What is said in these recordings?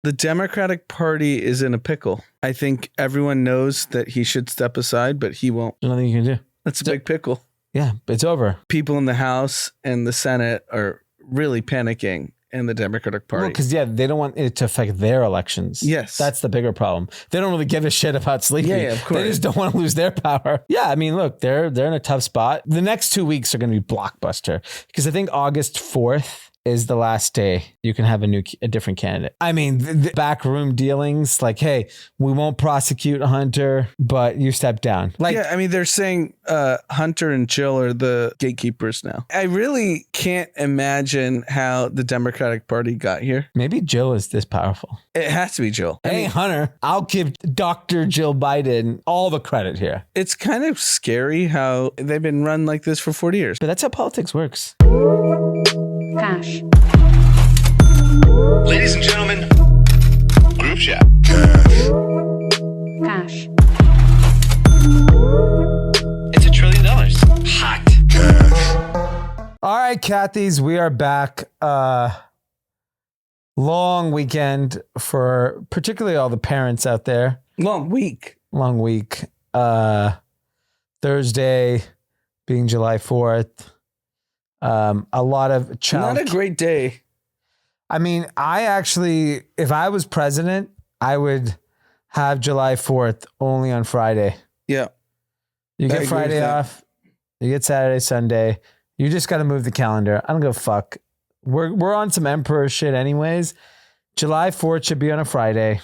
The Democratic Party is in a pickle. I think everyone knows that he should step aside, but he won't. There's nothing you can do. That's a big pickle. Yeah, it's over. People in the House and the Senate are really panicking in the Democratic Party. Well, because they don't want it to affect their elections. Yes. That's the bigger problem. They don't really give a shit about Sleepy. Yeah, of course. They just don't want to lose their power. Yeah, I mean, look, they're in a tough spot. The next 2 weeks are going to be blockbuster because I think August 4th is the last day you can have a different candidate. I mean, the backroom dealings, like, hey, we won't prosecute Hunter, but you step down. Like, yeah, I mean, they're saying Hunter and Jill are the gatekeepers now. I really can't imagine how the Democratic Party got here. maybe Jill is this powerful. It has to be Jill. Hey, Hunter, I'll give Dr. Jill Biden all the credit here. It's kind of scary how they've been run like this for 40 years. But that's how politics works. Cash. Ladies and gentlemen, group chat. Cash. It's $1 trillion. Hot. All right, Kathy's, we are back. Long weekend for particularly all the parents out there. Long week. Long week. Thursday being July 4th. A lot of Not a great day. I mean, I actually, if I was president, I would have July 4th only on Friday. Yeah. You I get agree Friday with that. off. You get Saturday, Sunday. You just got to move the calendar. I don't give a fuck. We're on some emperor shit anyways. July 4th should be on a Friday.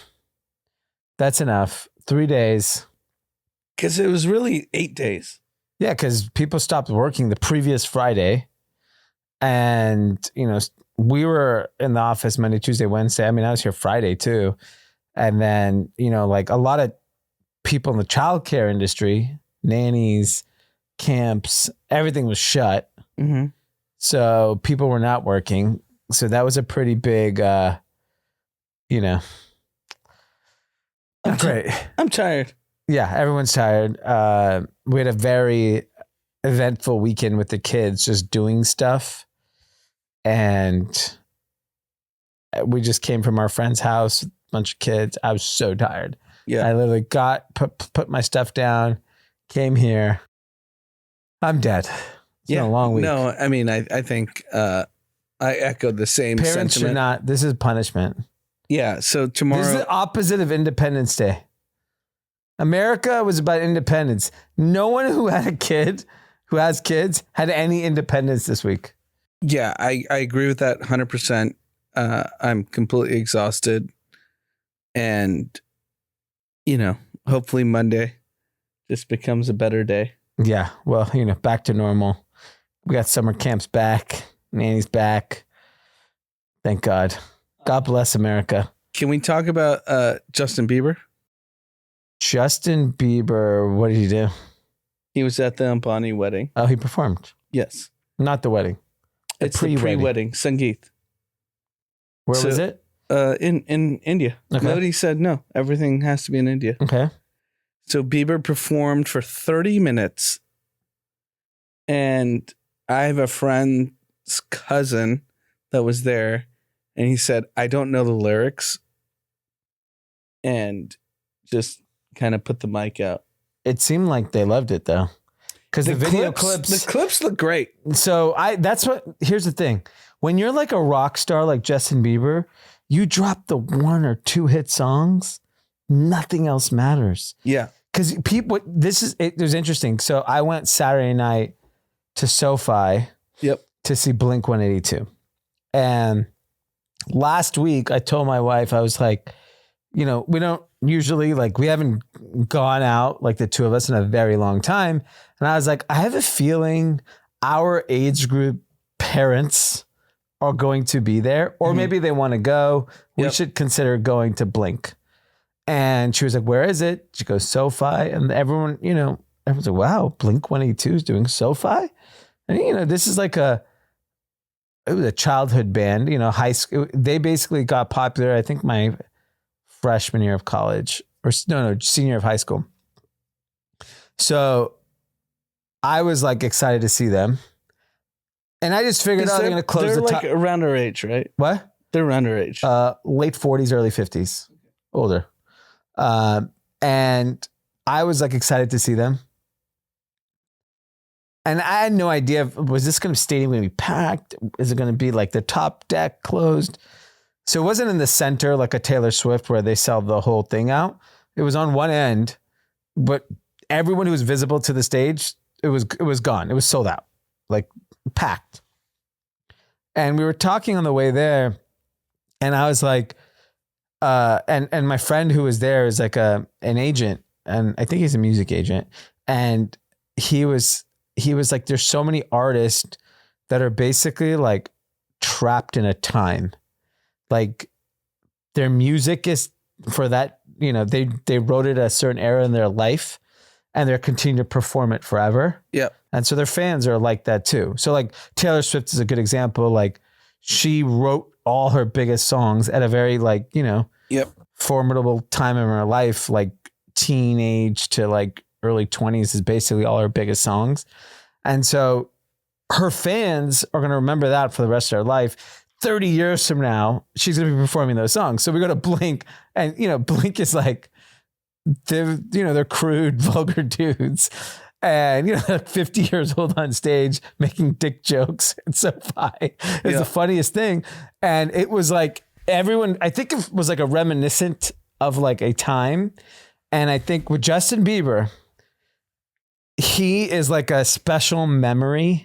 That's enough. 3 days. Because it was really 8 days. Yeah, because people stopped working the previous Friday. And, we were in the office Monday, Tuesday, Wednesday. I mean, I was here Friday too. And then, like a lot of people in the childcare industry, nannies, camps, everything was shut. Mm-hmm. So people were not working. So that was a pretty big, great. I'm tired. Yeah, everyone's tired. We had a very eventful weekend with the kids just doing stuff. And we just came from our friend's house, a bunch of kids. I was so tired. Yeah. I literally put my stuff down, came here. I'm dead. It's been a long week. No, I mean, I think I echoed the same Parents sentiment. should not. This is punishment. Yeah. So tomorrow. This is the opposite of Independence Day. America was about independence. No one who has kids, had any independence this week. Yeah, I agree with that 100%. I'm completely exhausted. And, hopefully Monday just becomes a better day. Yeah, well, back to normal. We got summer camps back. Nanny's back. Thank God. God bless America. Can we talk about Justin Bieber? Justin Bieber, what did he do? He was at the Ambani wedding. Oh, he performed. Yes. Not the wedding. It's the pre-wedding, Sangeet. Where was it? In India. Okay. Nobody said no. Everything has to be in India. Okay. So Bieber performed for 30 minutes. And I have a friend's cousin that was there. And he said, I don't know the lyrics. And just kind of put the mic out. It seemed like they loved it though. Because the video clips. The clips look great. So here's the thing. When you're like a rock star like Justin Bieber, you drop the 1 or 2 hit songs, nothing else matters. Yeah. Because it was interesting. So I went Saturday night to SoFi to see Blink 182. And last week I told my wife, I was like, we don't usually we haven't gone out like the two of us in a very long time. And I was like, I have a feeling our age group parents are going to be there, or maybe they want to go. We should consider going to Blink. And she was like, where is it? She goes, SoFi. And everyone's like, wow, Blink 182 is doing SoFi. And, this is it was a childhood band, high school. They basically got popular, I think my freshman year of college senior of high school. So I was excited to see them. And I just figured they're going to close the top. Around our age, right? What? They're underage. Late 40s, early 50s, older. And I was like excited to see them. And I had no idea, was this stadium going to be packed? Is it going to be like the top deck closed? So it wasn't in the center like a Taylor Swift where they sell the whole thing out. It was on one end, but everyone who was visible to the stage, it was gone. It was sold out, like packed. And we were talking on the way there, and I was like, and my friend who was there is like an agent, and I think he's a music agent, and he was like, there's so many artists that are basically like trapped in a time. Like their music is for that, they wrote it at a certain era in their life and they're continuing to perform it forever. Yeah. And so their fans are like that too. So like Taylor Swift is a good example. Like she wrote all her biggest songs at a very like, formidable time in her life, like teenage to like early 20s is basically all her biggest songs. And so her fans are going to remember that for the rest of their life. 30 years from now, she's going to be performing those songs. So we go to Blink, and, Blink is like, they're crude, vulgar dudes. And, they're 50 years old on stage making dick jokes. It's so funny. It's the funniest thing. And it was like everyone, I think it was like a reminiscent of like a time. And I think with Justin Bieber, he is like a special memory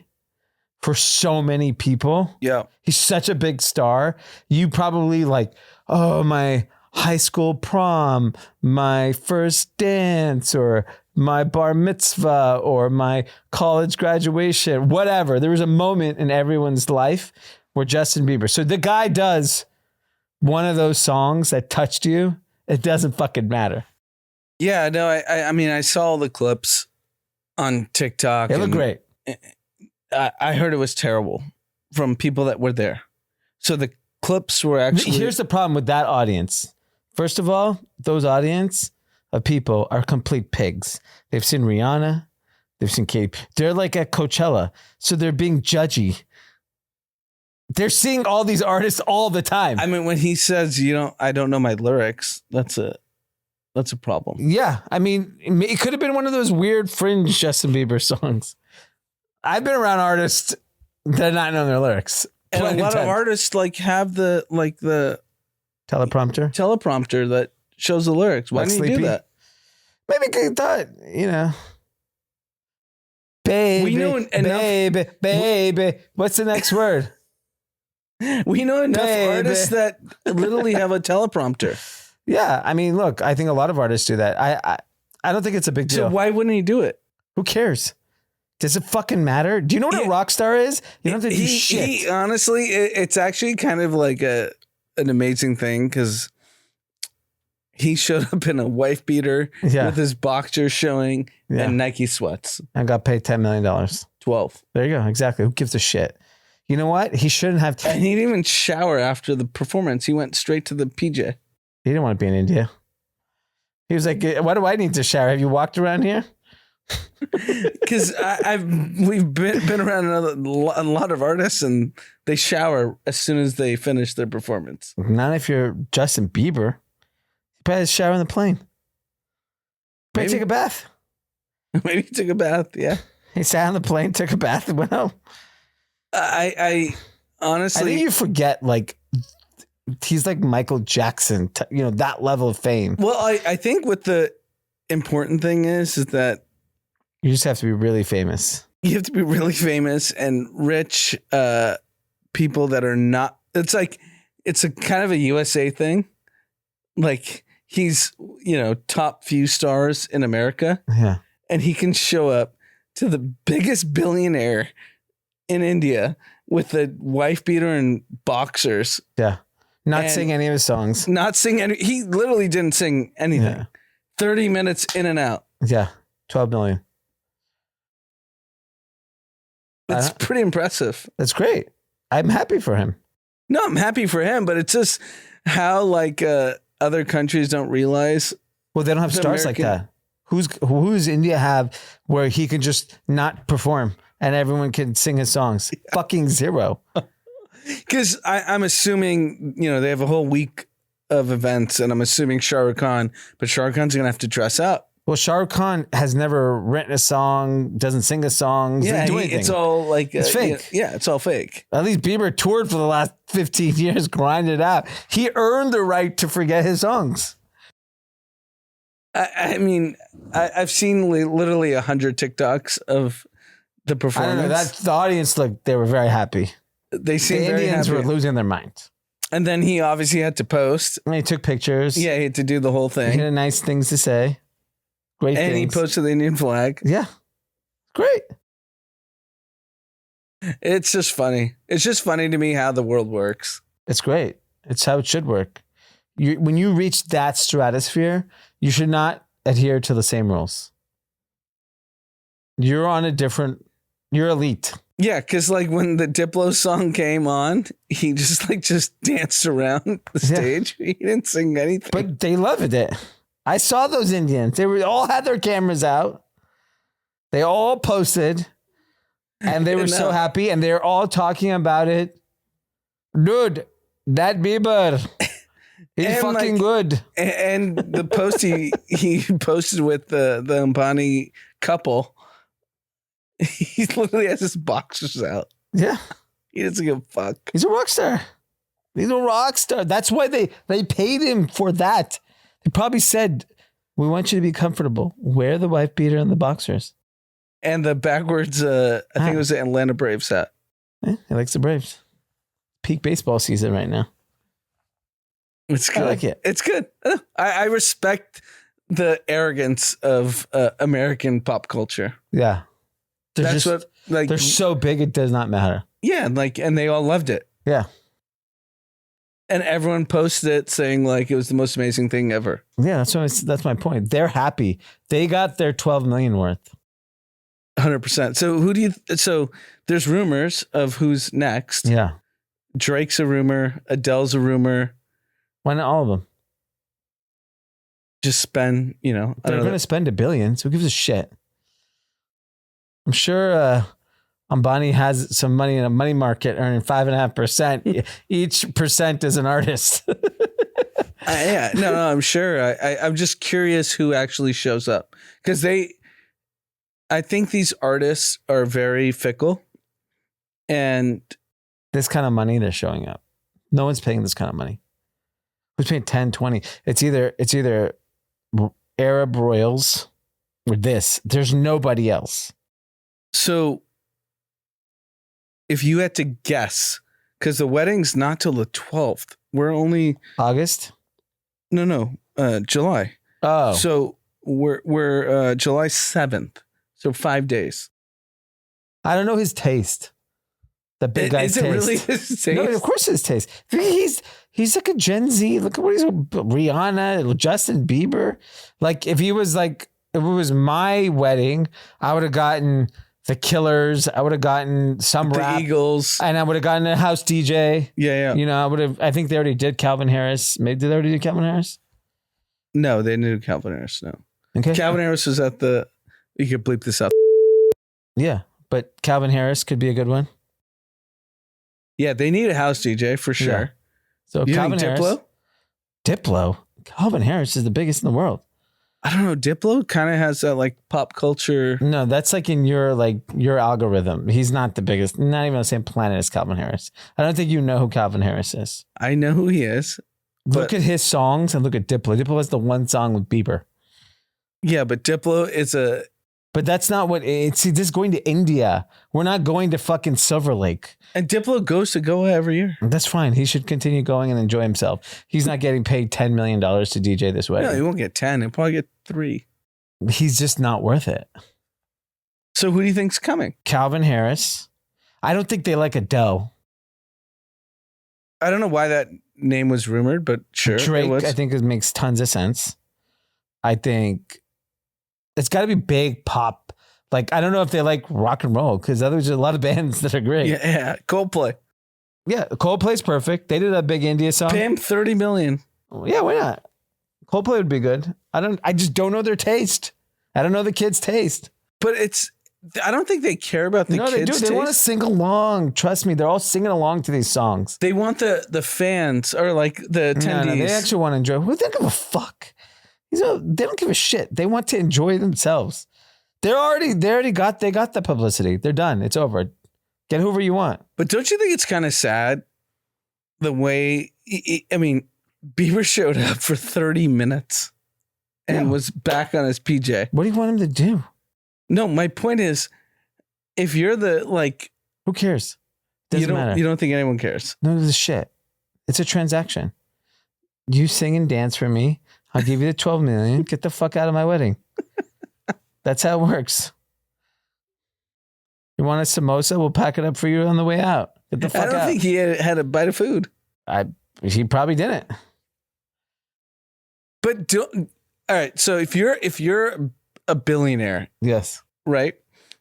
for so many people. Yeah. He's such a big star. You probably like, oh, my high school prom, my first dance, or my bar mitzvah, or my college graduation, whatever. There was a moment in everyone's life where Justin Bieber. So the guy does one of those songs that touched you. It doesn't fucking matter. Yeah, no, I mean, I saw the clips on TikTok. They look great. I heard it was terrible from people that were there. So the clips were actually... Here's the problem with that audience. First of all, those audience of people are complete pigs. They've seen Rihanna. They've seen Katy. They're like at Coachella. So they're being judgy. They're seeing all these artists all the time. I mean, when he says, I don't know my lyrics, that's a problem. Yeah. I mean, it could have been one of those weird fringe Justin Bieber songs. I've been around artists that not know their lyrics. And a lot of artists like have the teleprompter that shows the lyrics. Why Like didn't you do that? Maybe I thought, baby, We know enough, baby. What's the next word? We know enough artists that literally have a teleprompter. Yeah, I mean, look, I think a lot of artists do that. I don't think it's a big deal. So why wouldn't he do it? Who cares? Does it fucking matter? Do you know what a rock star is? You don't have to do shit. Honestly, it's actually kind of like an amazing thing because he showed up in a wife beater with his boxers showing and Nike sweats. And got paid $10 million. 12. There you go. Exactly. Who gives a shit? You know what? He shouldn't have. And he didn't even shower after the performance. He went straight to the PJ. He didn't want to be in India. He was like, why do I need to shower? Have you walked around here? Because we've been around a lot of artists and they shower as soon as they finish their performance. Not if you're Justin Bieber. You probably shower on the plane. Maybe take a bath. Maybe he took a bath. Yeah. He sat on the plane, took a bath, and went home. I honestly, I think you forget like he's like Michael Jackson, that level of fame. Well, I think what the important thing is that you just have to be really famous. You have to be really famous and rich people that are not. It's like it's a kind of a USA thing. Like he's top few stars in America. Yeah, and he can show up to the biggest billionaire in India with a wife beater and boxers. Yeah. Not sing any of his songs. Not sing any. He literally didn't sing anything. Yeah. 30 minutes in and out. Yeah. 12 million. That's pretty impressive. That's great. I'm happy for him. No, I'm happy for him, but it's just how like other countries don't realize. Well, they don't have stars like that. Who's India have where he can just not perform and everyone can sing his songs? Yeah. Fucking zero. Because I'm assuming, they have a whole week of events, and I'm assuming Shah Rukh Khan, but Shah Rukh Khan's going to have to dress up. Well, Shah Rukh Khan has never written a song, doesn't sing a song, doesn't do anything. It's all like... It's fake. It's all fake. At least Bieber toured for the last 15 years, grinded out. He earned the right to forget his songs. I mean, I've seen literally 100 TikToks of the performance. I don't know. The audience, they were very happy. They seemed the very Indians happy. were losing their minds. And then he obviously had to post. And he took pictures. Yeah, he had to do the whole thing. He had nice things to say. Great and things. He posted the Indian flag. Yeah. Great. It's just funny. It's just funny to me how the world works. It's great. It's how it should work. When you reach that stratosphere, you should not adhere to the same rules. You're you're elite. Yeah, because when the Diplo song came on, he just danced around the stage. He didn't sing anything. But they loved it. I saw those Indians. They all had their cameras out. They all posted. And they were so happy. And they're all talking about it. Dude, that Bieber, he's fucking good. And the post he posted with the Ambani couple, he literally has his boxers out. Yeah. He doesn't give a fuck. He's a rock star. He's a rock star. That's why they paid him for that. They probably said, we want you to be comfortable. Wear the wife beater and the boxers. And the backwards, I think it was the Atlanta Braves hat. Yeah, he likes the Braves. Peak baseball season right now. It's good. I like it. It's good. I respect the arrogance of American pop culture. Yeah. They're so big it does not matter. Yeah, and they all loved it. Yeah. And everyone posted it saying it was the most amazing thing ever. Yeah, that's my point. They're happy. They got their 12 million worth. 100%. So there's rumors of who's next. Yeah. Drake's a rumor. Adele's a rumor. Why not all of them? Just spend, They're going to spend $1 billion. So who gives a shit? I'm sure Ambani has some money in a money market earning 5.5%. Each percent is an artist. Yeah, no, I'm sure. I'm just curious who actually shows up because I think these artists are very fickle, and this kind of money they're showing up. No one's paying this kind of money. Who's paying 10, 20? It's either Arab royals or this. There's nobody else. So if you had to guess, because the wedding's not till the 12th, we're only August. No, July. Oh, so we're July 7th. So 5 days. I don't know his taste. The big guy's taste. Is it really his taste? No, of course his taste. He's like a Gen Z. Look at what he's Rihanna, Justin Bieber. If it was my wedding, I would have gotten the Killers. I would have gotten some rap. The Eagles. And I would have gotten a house DJ. Yeah. I think they already did Calvin Harris. Maybe did they already do Calvin Harris? No, they didn't do Calvin Harris. No. Okay. Calvin Harris was at you could bleep this out. Yeah, but Calvin Harris could be a good one. Yeah, they need a house DJ for sure. Yeah. So you Calvin think Harris. Diplo? Calvin Harris is the biggest in the world. I don't know. Diplo kind of has that pop culture. No, that's in your algorithm. He's not the biggest, not even on the same planet as Calvin Harris. I don't think you know who Calvin Harris is. I know who he is. Look at his songs and look at Diplo. Diplo has the one song with Bieber. Yeah, but Diplo is But that's not what it's. This is going to India. We're not going to fucking Silver Lake. And Diplo goes to Goa every year. That's fine. He should continue going and enjoy himself. He's not getting paid $10 million to DJ this wedding. No, he won't get 10. He'll probably get 3. He's just not worth it. So who do you think's coming? Calvin Harris. I don't think they like Adele. I don't know why that name was rumored, but sure. Drake, I think it makes tons of sense. I think it's got to be big pop. I don't know if they like rock and roll because there's a lot of bands that are great. Yeah. Coldplay. Yeah. Coldplay's perfect. They did a big India song. Pay him $30 million. Yeah. Why not? Coldplay would be good. I just don't know their taste. I don't know the kids' taste. But I don't think they care about the no, kids. they do. They want to sing along. Trust me, they're all singing along to these songs. They want the fans or like the attendees. No, they actually want to enjoy. Who they don't give a fuck? They don't give a shit. They want to enjoy themselves. They got the publicity. They're done. It's over. Get whoever you want. But don't you think it's kind of sad the way? I mean, Bieber showed up for 30 minutes and was back on his PJ. What do you want him to do? No, my point is, if you're who cares? Doesn't matter. You don't think anyone cares? No, this is shit. It's a transaction. You sing and dance for me. I'll give you the 12 million. Get the fuck out of my wedding. That's how it works. You want a samosa? We'll pack it up for you on the way out. Get the fuck out. I don't think he had a bite of food. He probably didn't. But all right. So if you're a billionaire, yes, right?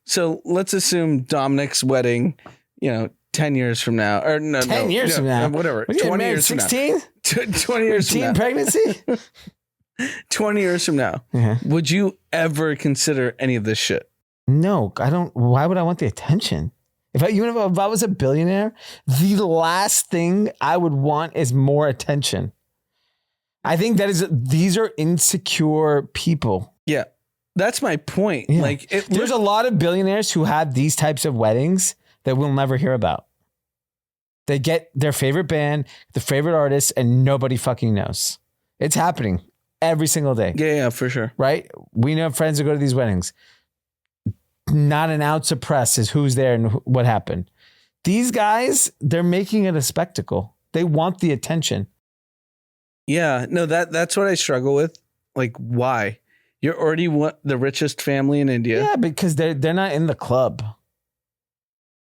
So let's assume Dominic's wedding, 10 years from now, or 10 years from now, whatever. 20 years 16? from now. 20 years from now. Teen pregnancy? 20 years from now, would you ever consider any of this shit? No, I don't. Why would I want the attention? If I was a billionaire, the last thing I would want is more attention. I think these are insecure people. Yeah, that's my point. Yeah. There's a lot of billionaires who have these types of weddings that we'll never hear about. They get their favorite band, the favorite artist, and nobody fucking knows. It's happening every single day. Yeah, for sure. Right? We know friends who go to these weddings. Not an ounce of press is who's there and what happened. These guys, they're making it a spectacle. They want the attention. Yeah, no, that's what I struggle with. Like, why? You're already the richest family in India. Yeah, because they're not in the club.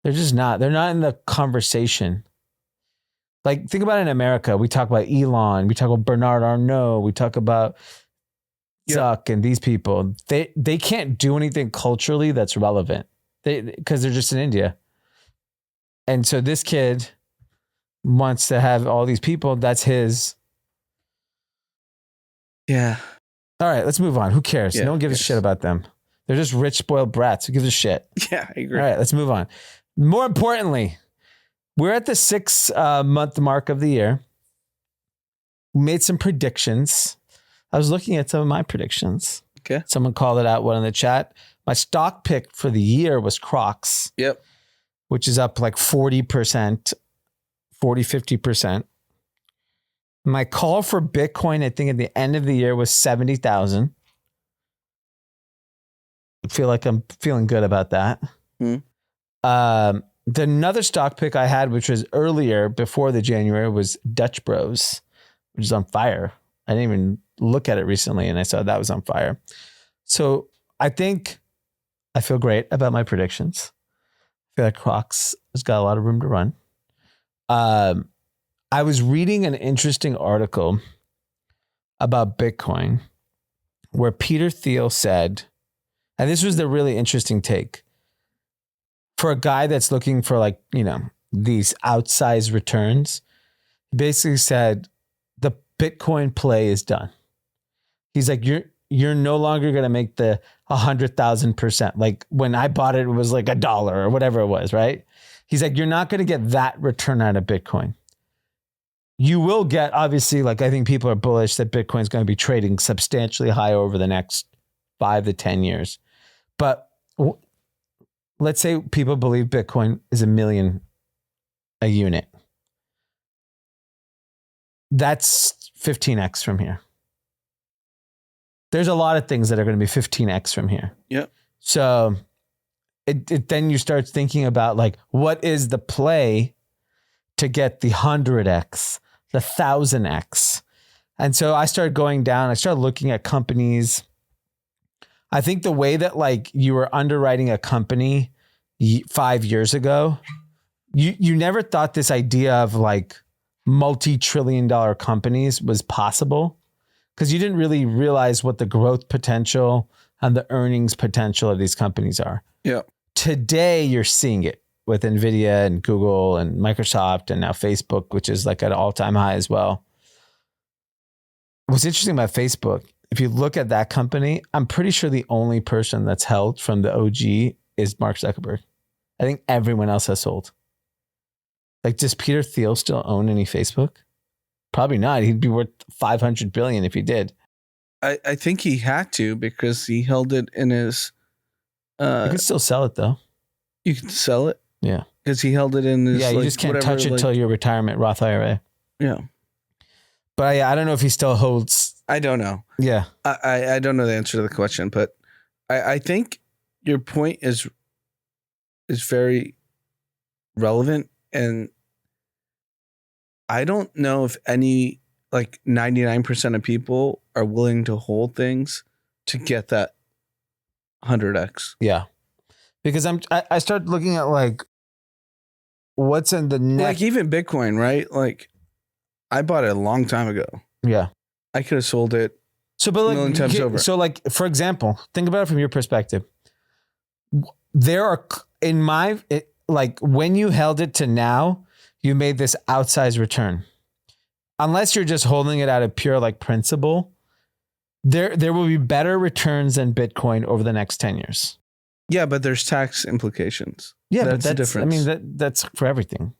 They're just not. They're not in the conversation. Like, think about it in America. We talk about Elon. We talk about Bernard Arnault. We talk about Zuck and these people. They can't do anything culturally that's relevant because they're just in India. And so this kid wants to have all these people. That's his. Yeah. All right, let's move on. Who cares? Yeah, no one gives a shit about them. They're just rich, spoiled brats. Who gives a shit? Yeah, I agree. All right, let's move on. More importantly, we're at the 6-month mark of the year. We made some predictions. I was looking at some of my predictions. Okay. Someone called it out one in the chat. My stock pick for the year was Crocs. Yep. Which is up like 40%, 50%. My call for Bitcoin, I think at the end of the year was 70,000. I feel like I'm feeling good about that. Another stock pick I had, which was earlier before the January, was Dutch Bros, which is on fire. I didn't even look at it recently and I saw that was on fire. So I think I feel great about my predictions. I feel like Crocs has got a lot of room to run. I was reading an interesting article about Bitcoin where Peter Thiel said, and this was the really interesting take, for a guy that's looking for these outsized returns, he basically said the Bitcoin play is done. He's like, you're no longer going to make the 100,000%. Like when I bought it, it was like $1 or whatever it was, right? He's like, you're not going to get that return out of Bitcoin. You will get, obviously, I think people are bullish that Bitcoin is going to be trading substantially higher over the next 5 to 10 years. But let's say people believe Bitcoin is $1 million a unit. That's 15x from here. There's a lot of things that are going to be 15x from here. Yep. So it then you start thinking about what is the play to get the 100x, the 1000x. And so I started going down. I started looking at companies. I think the way that you were underwriting a company 5 years ago, you never thought this idea of multi-trillion-dollar companies was possible because you didn't really realize what the growth potential and the earnings potential of these companies are. Yeah. Today, you're seeing it with NVIDIA and Google and Microsoft and now Facebook, which is at an all-time high as well. What's interesting about Facebook, if you look at that company, I'm pretty sure the only person that's held from the OG is Mark Zuckerberg. I think everyone else has sold. Like, does Peter Thiel still own any Facebook? Probably not. He'd be worth $500 billion if he did. I think he had to because he held it in his. You can still sell it though. You can sell it. Yeah, because he held it in his. Yeah, you like, just can't whatever, touch it like, till your retirement Roth IRA. Yeah, but I don't know if he still holds. I don't know. Yeah, I don't know the answer to the question, but I think your point is very relevant, and I don't know if any, like 99% of people are willing to hold things to get that 100x. Yeah, because I started looking at like what's in the next. Like even Bitcoin, right? Like I bought it a long time ago. Yeah, I could have sold it. So, but like, a million times over. So, like for example, think about it from your perspective. There are like when you held it to now, you made this outsized return. Unless you're just holding it out of pure like principle, there will be better returns than Bitcoin over the next 10 years. Yeah, but there's tax implications. Yeah, that's but the difference. I mean, that's for everything.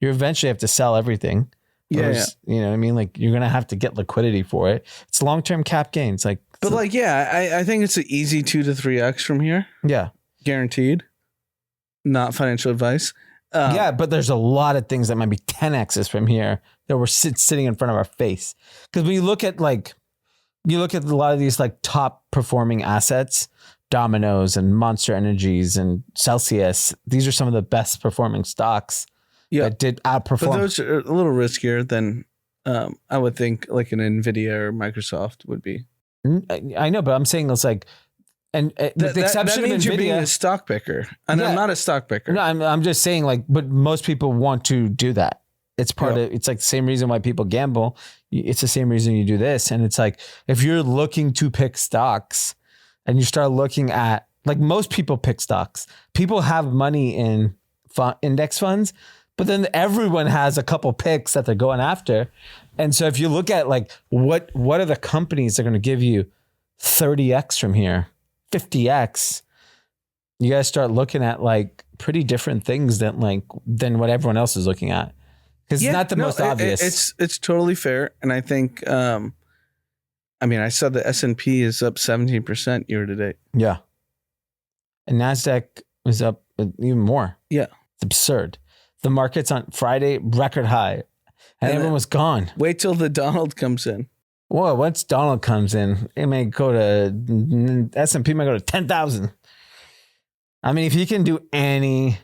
You eventually have to sell everything. Yeah. You know what I mean? Like you're going to have to get liquidity for it. It's long-term cap gains. Like, but like, yeah, I think it's an easy 2 to 3x from here. Yeah. Guaranteed. Not financial advice. Yeah, but there's a lot of things that might be 10x's from here that were sitting in front of our face. Because when you look at a lot of these like top performing assets, Domino's and Monster Energies and Celsius, these are some of the best performing stocks that did outperform. But those are a little riskier than I would think like an Nvidia or Microsoft would be. I know, but I'm saying it's like, and with the exception that means of Nvidia, you're being a stock picker, and I'm not a stock picker. No, I'm just saying like, but most people want to do that. It's part of, it's like the same reason why people gamble. It's the same reason you do this. And it's like, if you're looking to pick stocks and you start looking at, like most people pick stocks, people have money in index funds, but then everyone has a couple picks that they're going after. And so if you look at like, what are the companies that are going to give you 30x from here, 50x, you guys start looking at like pretty different things than what everyone else is looking at. Because it's not the most obvious. It's totally fair. And I think, I mean, I saw the S&P is up 17% year to date. Yeah. And NASDAQ is up even more. Yeah. It's absurd. The market's on Friday, record high. And everyone was gone. Wait till the Donald comes in. Whoa, once Donald comes in, it may go to, S&P might go to 10,000. I mean, if he can do any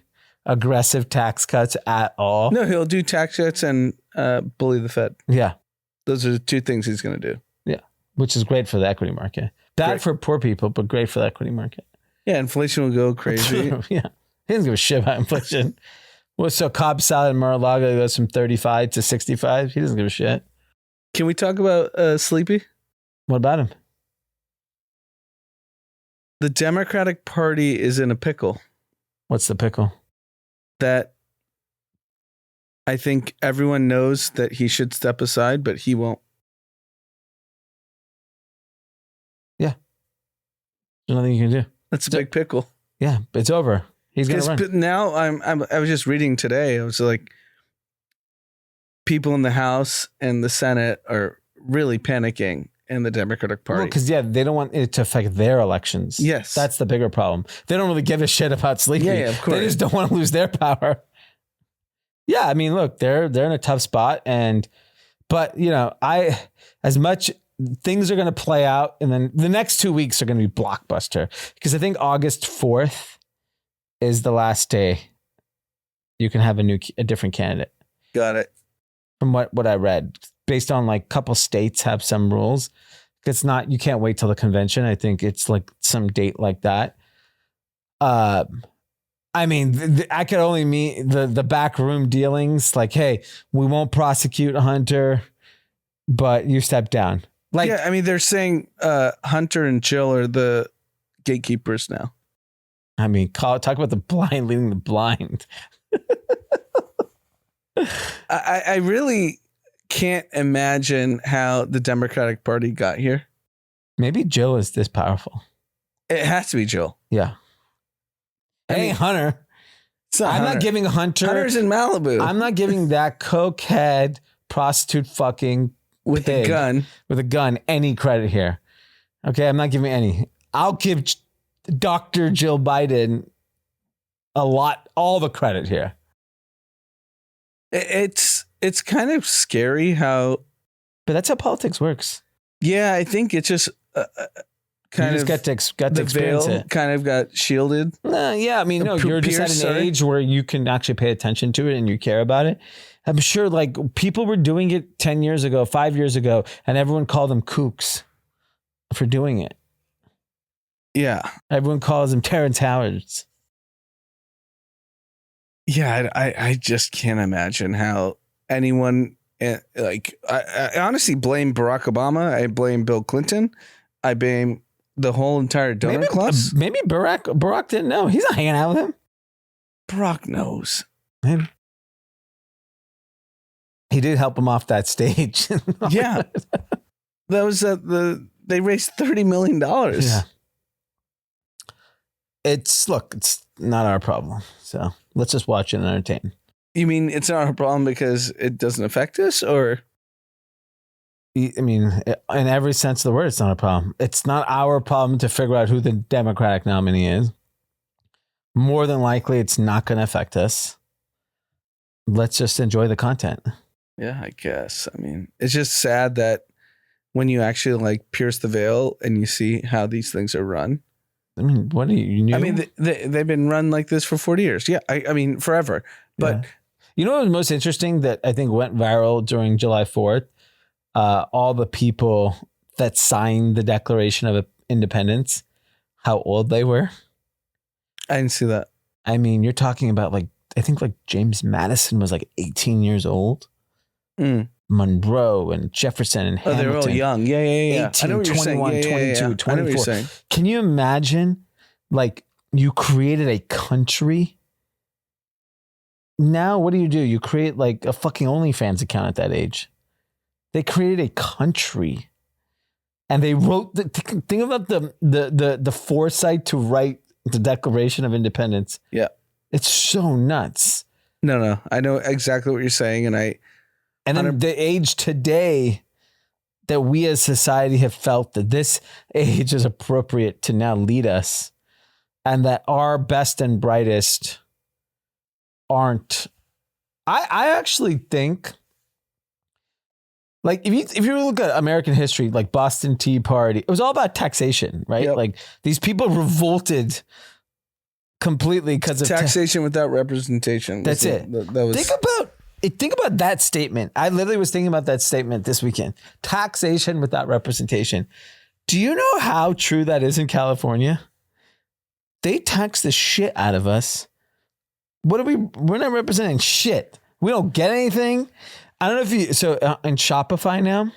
aggressive tax cuts at all. No, he'll do tax cuts and bully the Fed. Yeah. Those are the two things he's going to do. Yeah. Which is great for the equity market. Bad for poor people, but great for the equity market. Yeah. Inflation will go crazy. Yeah. He doesn't give a shit about inflation. Well, so Cobb salad in Mar-a-Lago goes from 35 to 65. He doesn't give a shit. Can we talk about Sleepy? What about him? The Democratic Party is in a pickle. What's the pickle? That I think everyone knows that he should step aside, but he won't. Yeah. There's nothing you can do. That's a big pickle. Yeah, it's over. He's going to run. But now I was just reading today. I was like, people in the House and the Senate are really panicking in the Democratic Party. Because, they don't want it to affect their elections. Yes. That's the bigger problem. They don't really give a shit about Sleepy. Yeah, of course. They just don't want to lose their power. Yeah, I mean, look, they're in a tough spot. But, as much things are going to play out, and then the next 2 weeks are going to be blockbuster. Because I think August 4th is the last day you can have a different candidate. Got it. From what I read, based on like a couple states have some rules. It's not, you can't wait till the convention. I think it's like some date like that. I mean, I could only mean the backroom dealings. Like, hey, we won't prosecute Hunter, but you step down. Like, yeah, I mean, they're saying Hunter and Jill are the gatekeepers now. I mean, talk about the blind leading the blind. I really can't imagine how the Democratic Party got here. Maybe Jill is this powerful. It has to be Jill. Yeah. Hey, Hunter. I'm not giving Hunter. Hunter's in Malibu. I'm not giving that cokehead prostitute fucking with a gun any credit here. Okay, I'm not giving any. I'll give Dr. Jill Biden all the credit here. It's kind of scary how, but that's how politics works. Yeah, I think it's just kind of got to experience veil it. Kind of got shielded. Yeah, I mean, no, you're just at an age where you can actually pay attention to it and you care about it. I'm sure like people were doing it 10 years ago, 5 years ago, and everyone called them kooks for doing it. Yeah. Everyone calls them Terrence Howards. Yeah, I just can't imagine how anyone, like, I honestly blame Barack Obama. I blame Bill Clinton. I blame the whole entire donor class. Maybe Barack didn't know. He's not hanging out with him. Barack knows. Maybe. He did help him off that stage. Yeah. That was they raised $30 million. Yeah. It's not our problem. So let's just watch it and entertain. You mean it's not our problem because it doesn't affect us, or? I mean, in every sense of the word, it's not a problem. It's not our problem to figure out who the Democratic nominee is. More than likely, it's not going to affect us. Let's just enjoy the content. Yeah, I guess. I mean, it's just sad that when you actually like pierce the veil and you see how these things are run. I mean, what do you knew? I mean, they've been run like this for 40 years. Yeah, I mean, forever. But you know what was most interesting that I think went viral during July 4th? All the people that signed the Declaration of Independence, how old they were. I didn't see that. I mean, you're talking about like, I think like James Madison was like 18 years old. Monroe and Jefferson and Hamilton. They were all young. Yeah. 18, 21, 22, 24. I know what you're saying. Can you imagine like you created a country? Now, what do? You create like a fucking OnlyFans account at that age. They created a country and they wrote think about the foresight to write the Declaration of Independence. Yeah. It's so nuts. No. I know exactly what you're saying. And then the age today that we as society have felt that this age is appropriate to now lead us and that our best and brightest aren't. I actually think like if you look at American history, like Boston Tea Party, it was all about taxation, right? Yep. Like these people revolted completely because of taxation without representation. That's it. Think about that statement. I literally was thinking about that statement this weekend. Taxation without representation. Do you know how true that is in California? They tax the shit out of us. We're not representing shit. We don't get anything. I don't know if in Shopify now,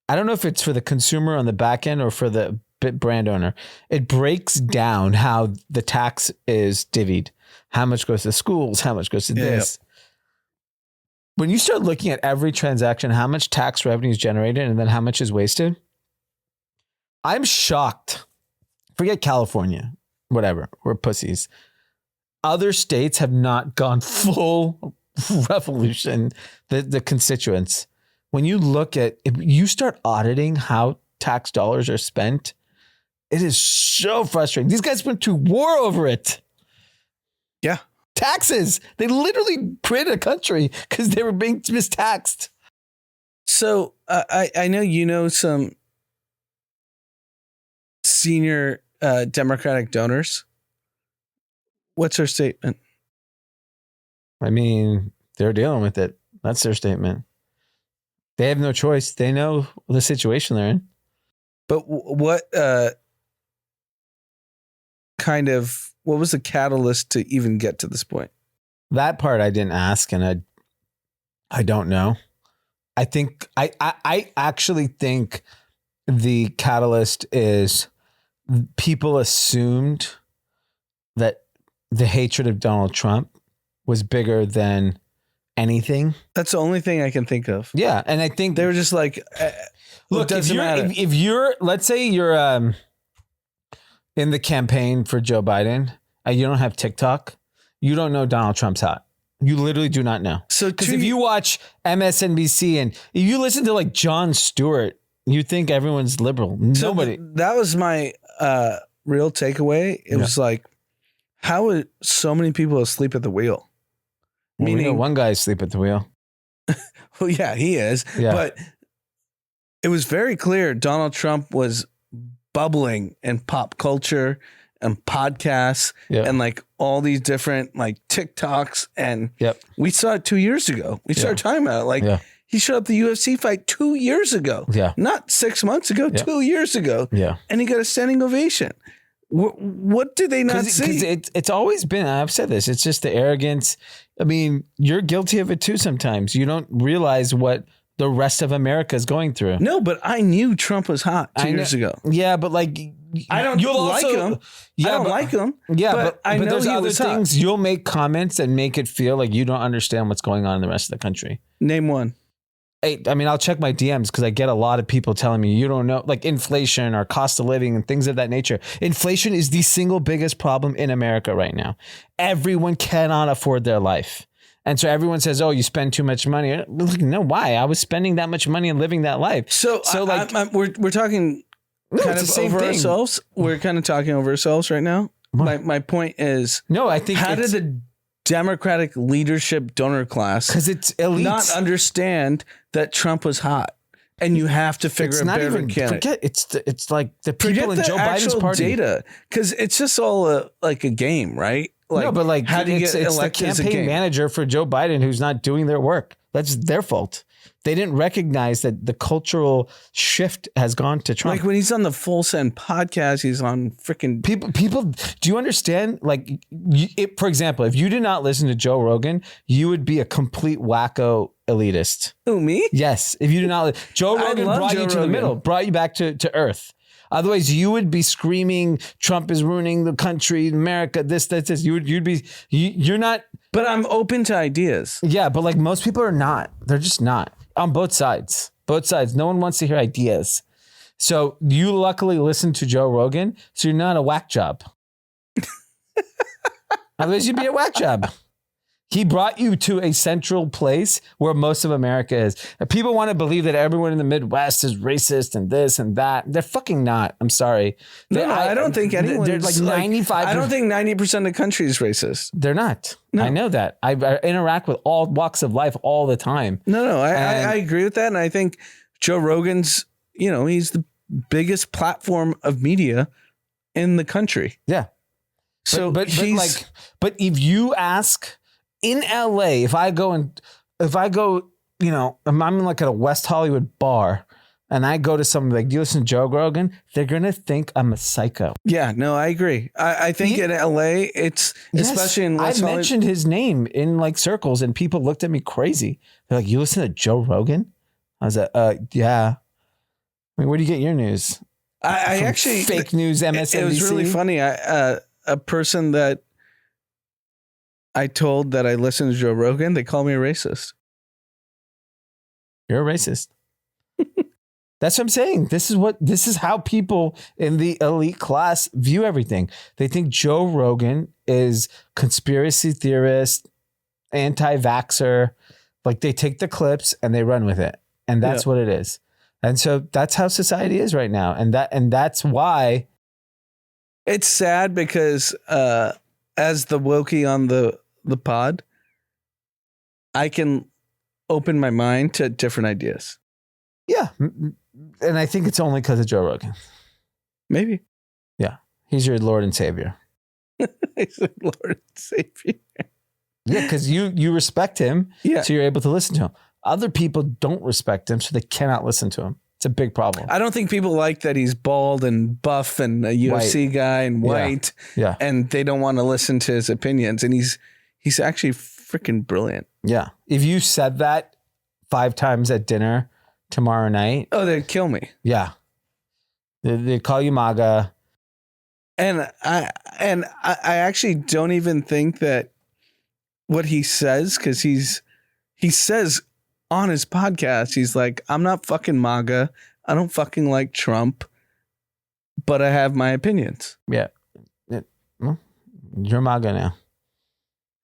I don't know if it's for the consumer on the back end or for the brand owner. It breaks down how the tax is divvied. How much goes to schools? How much goes to this? When you start looking at every transaction, how much tax revenue is generated and then how much is wasted, I'm shocked. Forget California, whatever, we're pussies. Other states have not gone full revolution, the constituents. When you look at, if you start auditing how tax dollars are spent, it is so frustrating. These guys went to war over it. Yeah. Taxes. They literally created a country because they were being mistaxed. So I know you know some senior Democratic donors. What's their statement? I mean, they're dealing with it. That's their statement. They have no choice. They know the situation they're in. But what what was the catalyst to even get to this point? That part I didn't ask, and I don't know. I think I actually think the catalyst is people assumed that the hatred of Donald Trump was bigger than anything. That's the only thing I can think of. Yeah, and I think they were just like, look, if you're, let's say you're in the campaign for Joe Biden and you don't have TikTok, you don't know Donald Trump's hot. You literally do not know. So because if you watch MSNBC and if you listen to like Jon Stewart, you think everyone's liberal. Nobody. That was my real takeaway. It was like, how are so many people asleep at the wheel? Well, we know one guy asleep at the wheel. Well, yeah, he is. Yeah. But it was very clear Donald Trump was bubbling in pop culture and podcasts and like all these different like TikToks. And we saw it 2 years ago. We started talking about it. Like he showed up the UFC fight 2 years ago. Yeah. Not 6 months ago, 2 years ago. Yeah. And he got a standing ovation. What do they not see? It's always been, I've said this, it's just the arrogance. I mean, you're guilty of it too sometimes. You don't realize what the rest of America is going through. No, but I knew Trump was hot 2 years ago. Yeah, but like, I don't like him. Yeah, I don't like him. Yeah, but I know there's he other was things hot. you'll make comments and make it feel like you don't understand what's going on in the rest of the country. Name one. I mean, I'll check my DMs because I get a lot of people telling me you don't know, like inflation or cost of living and things of that nature. Inflation is the single biggest problem in America right now. Everyone cannot afford their life. And so everyone says, oh, you spend too much money. Like, no, why? I was spending that much money and living that life. So we're talking kind of over ourselves. We're kind of talking over ourselves right now. My point is, I think how did the Democratic leadership donor class, because it's elite, not understand that Trump was hot? And you have to figure out better candidate. It's like the people in Joe Biden's party data, because it's just all like a game, right? Like, no, but like how do you get elected? It's the campaign manager for Joe Biden who's not doing their work. That's their fault. They didn't recognize that the cultural shift has gone to Trump. Like when he's on the Full Send podcast, he's on freaking people. Do you understand? Like, for example, if you did not listen to Joe Rogan, you would be a complete wacko elitist. Who, me? Yes. If you did not, Joe Rogan brought you to the middle, brought you back to earth. Otherwise, you would be screaming, Trump is ruining the country, America, this. You're not. But I'm open to ideas. Yeah, but like most people are not. They're just not. On both sides. Both sides. No one wants to hear ideas. So you luckily listen to Joe Rogan, so you're not a whack job. Otherwise, you'd be a whack job. He brought you to a central place where most of America is. And people want to believe that everyone in the Midwest is racist and this and that. They're fucking not. I'm sorry. I don't think anyone. They're like 95. I don't think 90% of the country is racist. They're not. No. I know that. I interact with all walks of life all the time. No, I agree with that. And I think Joe Rogan's, he's the biggest platform of media in the country. Yeah. So, but if you ask in LA, if I go, I'm like at a West Hollywood bar and I go to somebody like, do you listen to Joe Rogan? They're going to think I'm a psycho. Yeah, no, I agree. I think in LA, it's especially in West Hollywood. I mentioned his name in like circles and people looked at me crazy. They're like, you listen to Joe Rogan? I was like, yeah. I mean, where do you get your news? I actually fake news, MSNBC. It was really funny. A person that I told that I listened to Joe Rogan, they call me a racist. You're a racist. That's what I'm saying. This is how people in the elite class view everything. They think Joe Rogan is conspiracy theorist, anti-vaxxer. Like they take the clips and they run with it. And that's what it is. And so that's how society is right now. And that's why it's sad because as the wokey on the pod, I can open my mind to different ideas. Yeah. And I think it's only because of Joe Rogan. Maybe. Yeah. He's your Lord and Savior. He's your Lord and Savior. Yeah, because you respect him. Yeah. So you're able to listen to him. Other people don't respect him, so they cannot listen to him. It's a big problem. I don't think people like that he's bald and buff and a UFC guy and white. Yeah. And they don't want to listen to his opinions. And he's actually freaking brilliant. Yeah. If you said that 5 times at dinner tomorrow night. Oh, they'd kill me. Yeah. They'd call you MAGA. And I actually don't even think that what he says, because he says on his podcast, he's like, I'm not fucking MAGA. I don't fucking like Trump, but I have my opinions. Yeah. You're MAGA now.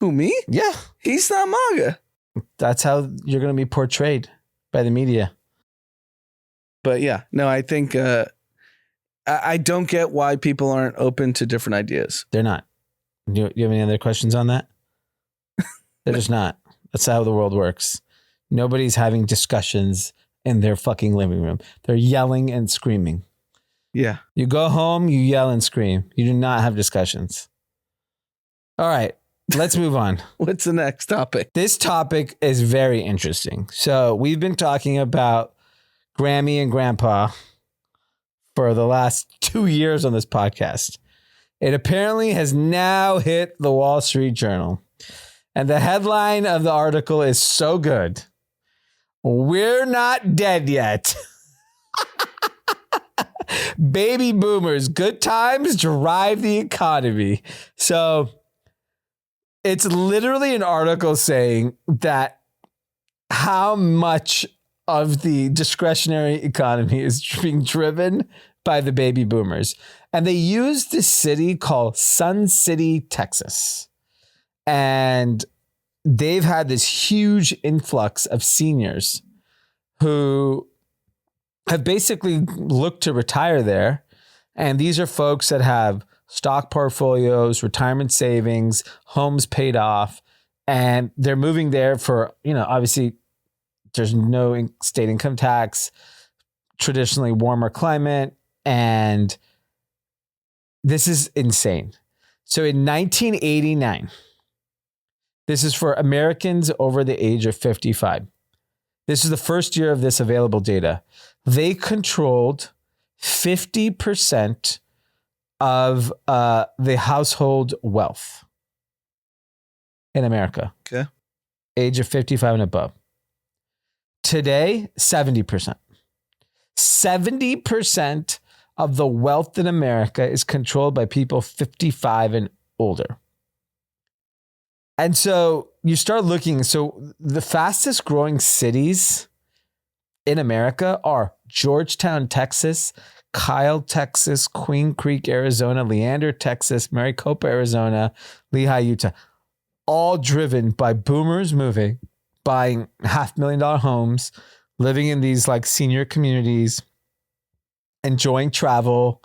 Who, me? Yeah. He's not MAGA. That's how you're going to be portrayed by the media. But yeah, no, I think I don't get why people aren't open to different ideas. They're not. You have any other questions on that? They're just not. That's how the world works. Nobody's having discussions in their fucking living room. They're yelling and screaming. Yeah. You go home, you yell and scream. You do not have discussions. All right, let's move on. What's the next topic? This topic is very interesting. So we've been talking about Grammy and Grandpa for the last 2 years on this podcast. It apparently has now hit the Wall Street Journal. And the headline of the article is so good. We're not dead yet. Baby boomers, good times drive the economy. So it's literally an article saying that how much of the discretionary economy is being driven by the baby boomers. And they use this city called Sun City, Texas. And they've had this huge influx of seniors who have basically looked to retire there. And these are folks that have stock portfolios, retirement savings, homes paid off, and they're moving there for, obviously there's no state income tax, traditionally warmer climate, and this is insane. So in 1989, this is for Americans over the age of 55. This is the first year of this available data. They controlled 50% of the household wealth in America. Okay. Age of 55 and above. Today, 70%. 70% of the wealth in America is controlled by people 55 and older. And so you start looking. So the fastest growing cities in America are Georgetown, Texas, Kyle, Texas, Queen Creek, Arizona, Leander, Texas, Maricopa, Arizona, Lehigh, Utah, all driven by boomers moving, buying $500,000 homes, living in these like senior communities, enjoying travel,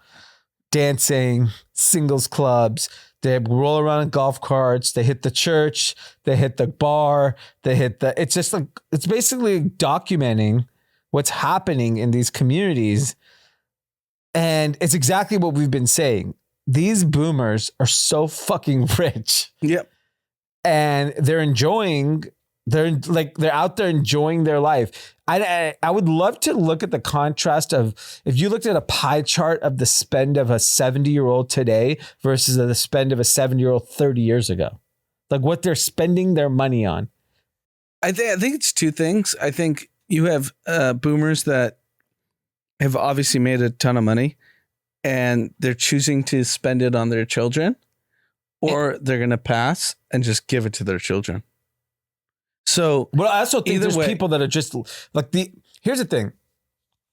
dancing, singles clubs. They roll around in golf carts. They hit the church. They hit the bar. It's just like, it's basically documenting what's happening in these communities. And it's exactly what we've been saying. These boomers are so fucking rich. Yep. And they're out there enjoying their life. I would love to look at the contrast of, if you looked at a pie chart of the spend of a 70-year-old today versus the spend of a 70-year-old 30 years ago, like what they're spending their money on. I think it's two things. I think you have boomers that have obviously made a ton of money and they're choosing to spend it on their children, or they're going to pass and just give it to their children. So, but I also think there's way, people that are just like here's the thing.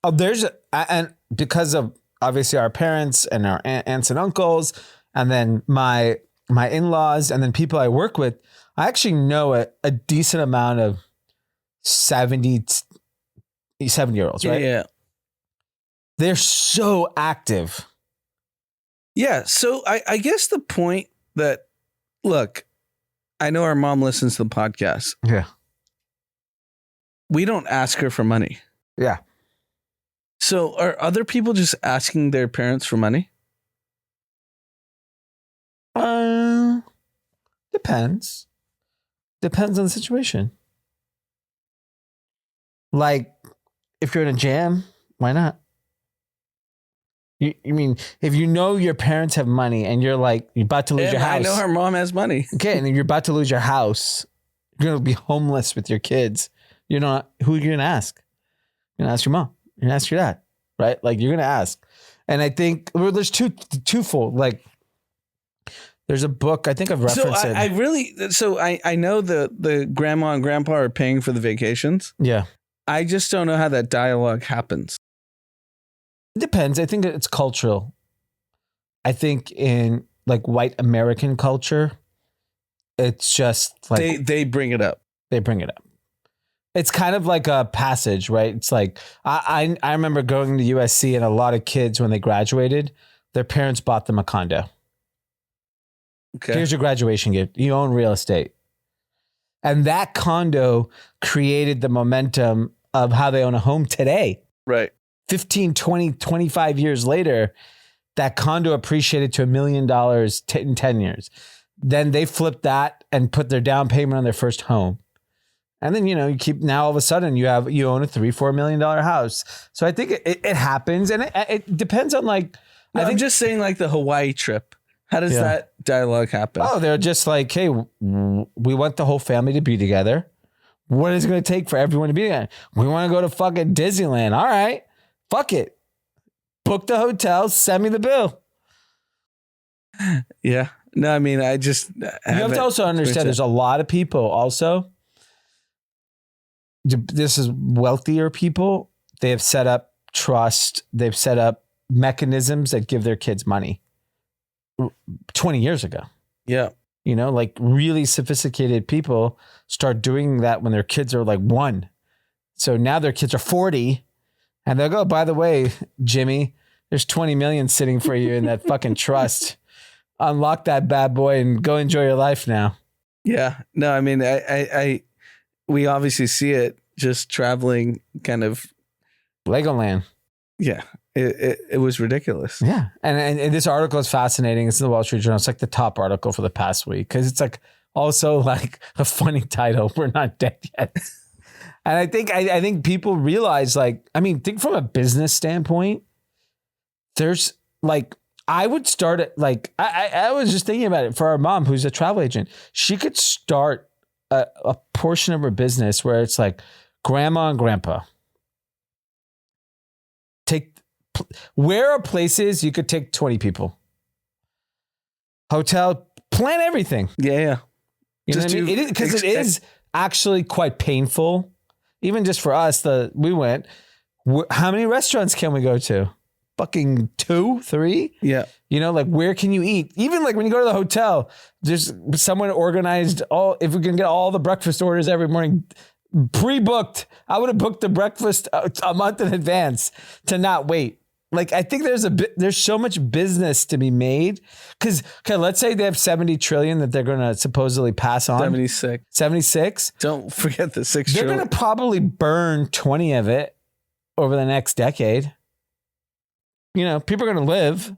And because of obviously our parents and our aunts and uncles, and then my in-laws, and then people I work with, I actually know a decent amount of 70-year-olds, right? Yeah. They're so active. Yeah. So I guess the point that, look, I know our mom listens to the podcast. Yeah. We don't ask her for money. Yeah. So are other people just asking their parents for money? Depends. Depends on the situation. Like, if you're in a jam, why not? You mean, if you know your parents have money and you're like, you're about to lose your house. I know her mom has money. Okay, and then you're about to lose your house. You're going to be homeless with your kids. You're not, who are you going to ask? You're going to ask your mom. You're going to ask your dad, right? Like, you're going to ask. And I think, well, there's twofold. Like, there's a book, I think I've referenced it. I know the grandma and grandpa are paying for the vacations. Yeah. I just don't know how that dialogue happens. It depends. I think it's cultural. I think in like white American culture, it's just like they bring it up. They bring it up. It's kind of like a passage, right? It's like I remember going to USC, and a lot of kids when they graduated, their parents bought them a condo. Okay. Here's your graduation gift. You own real estate. And that condo created the momentum of how they own a home today. Right. 15, 20, 25 years later, that condo appreciated to $1 million in 10 years. Then they flipped that and put their down payment on their first home. And then, you keep, now all of a sudden you own a $3-4 million house. So I think it happens, and it depends on like, No, I'm just saying like the Hawaii trip. How does that dialogue happen? Oh, they're just like, hey, we want the whole family to be together. What is it going to take for everyone to be together? We want to go to fucking Disneyland. All right, fuck it. Book the hotel. Send me the bill. Yeah. No, I mean, you have to also understand there's a lot of people also. This is wealthier people. They have set up trust. They've set up mechanisms that give their kids money 20 years ago. Yeah. Like really sophisticated people start doing that when their kids are like 1. So now their kids are 40 and they'll go, by the way, Jimmy, there's 20 million sitting for you in that fucking trust. Unlock that bad boy and go enjoy your life now. Yeah. No, I mean, we obviously see it just traveling kind of Legoland. Yeah. It was ridiculous. Yeah. And this article is fascinating. It's in the Wall Street Journal. It's like the top article for the past week because it's like also like a funny title. We're not dead yet. And I think people realize think from a business standpoint, there's like, I would start it like, I was just thinking about it for our mom, who's a travel agent. She could start a portion of her business where it's like grandma and grandpa. Where are places you could take 20 people? Hotel, plan everything. Yeah. You know what I mean? Because it is actually quite painful. Even just for us, we went. How many restaurants can we go to? Fucking 2, 3? Yeah. Like where can you eat? Even like when you go to the hotel, there's someone organized if we can get all the breakfast orders every morning pre-booked. I would have booked the breakfast a month in advance to not wait. Like, I think there's so much business to be made. Because, okay, let's say they have 70 trillion that they're going to supposedly pass on. 76. Don't forget the 6 They're trillion. going to probably burn 20 of it over the next decade. People are going to live.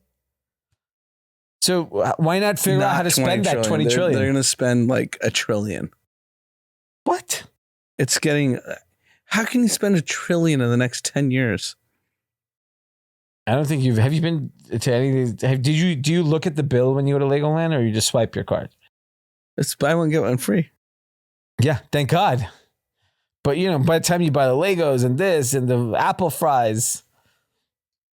So why not figure out how to spend that 20 trillion? They're going to spend like $1 trillion. What? It's getting... How can you spend $1 trillion in the next 10 years? I don't think have you been to any, do you look at the bill when you go to Legoland or you just swipe your card? It's buy one, get one free. Yeah. Thank God. But by the time you buy the Legos and this and the apple fries,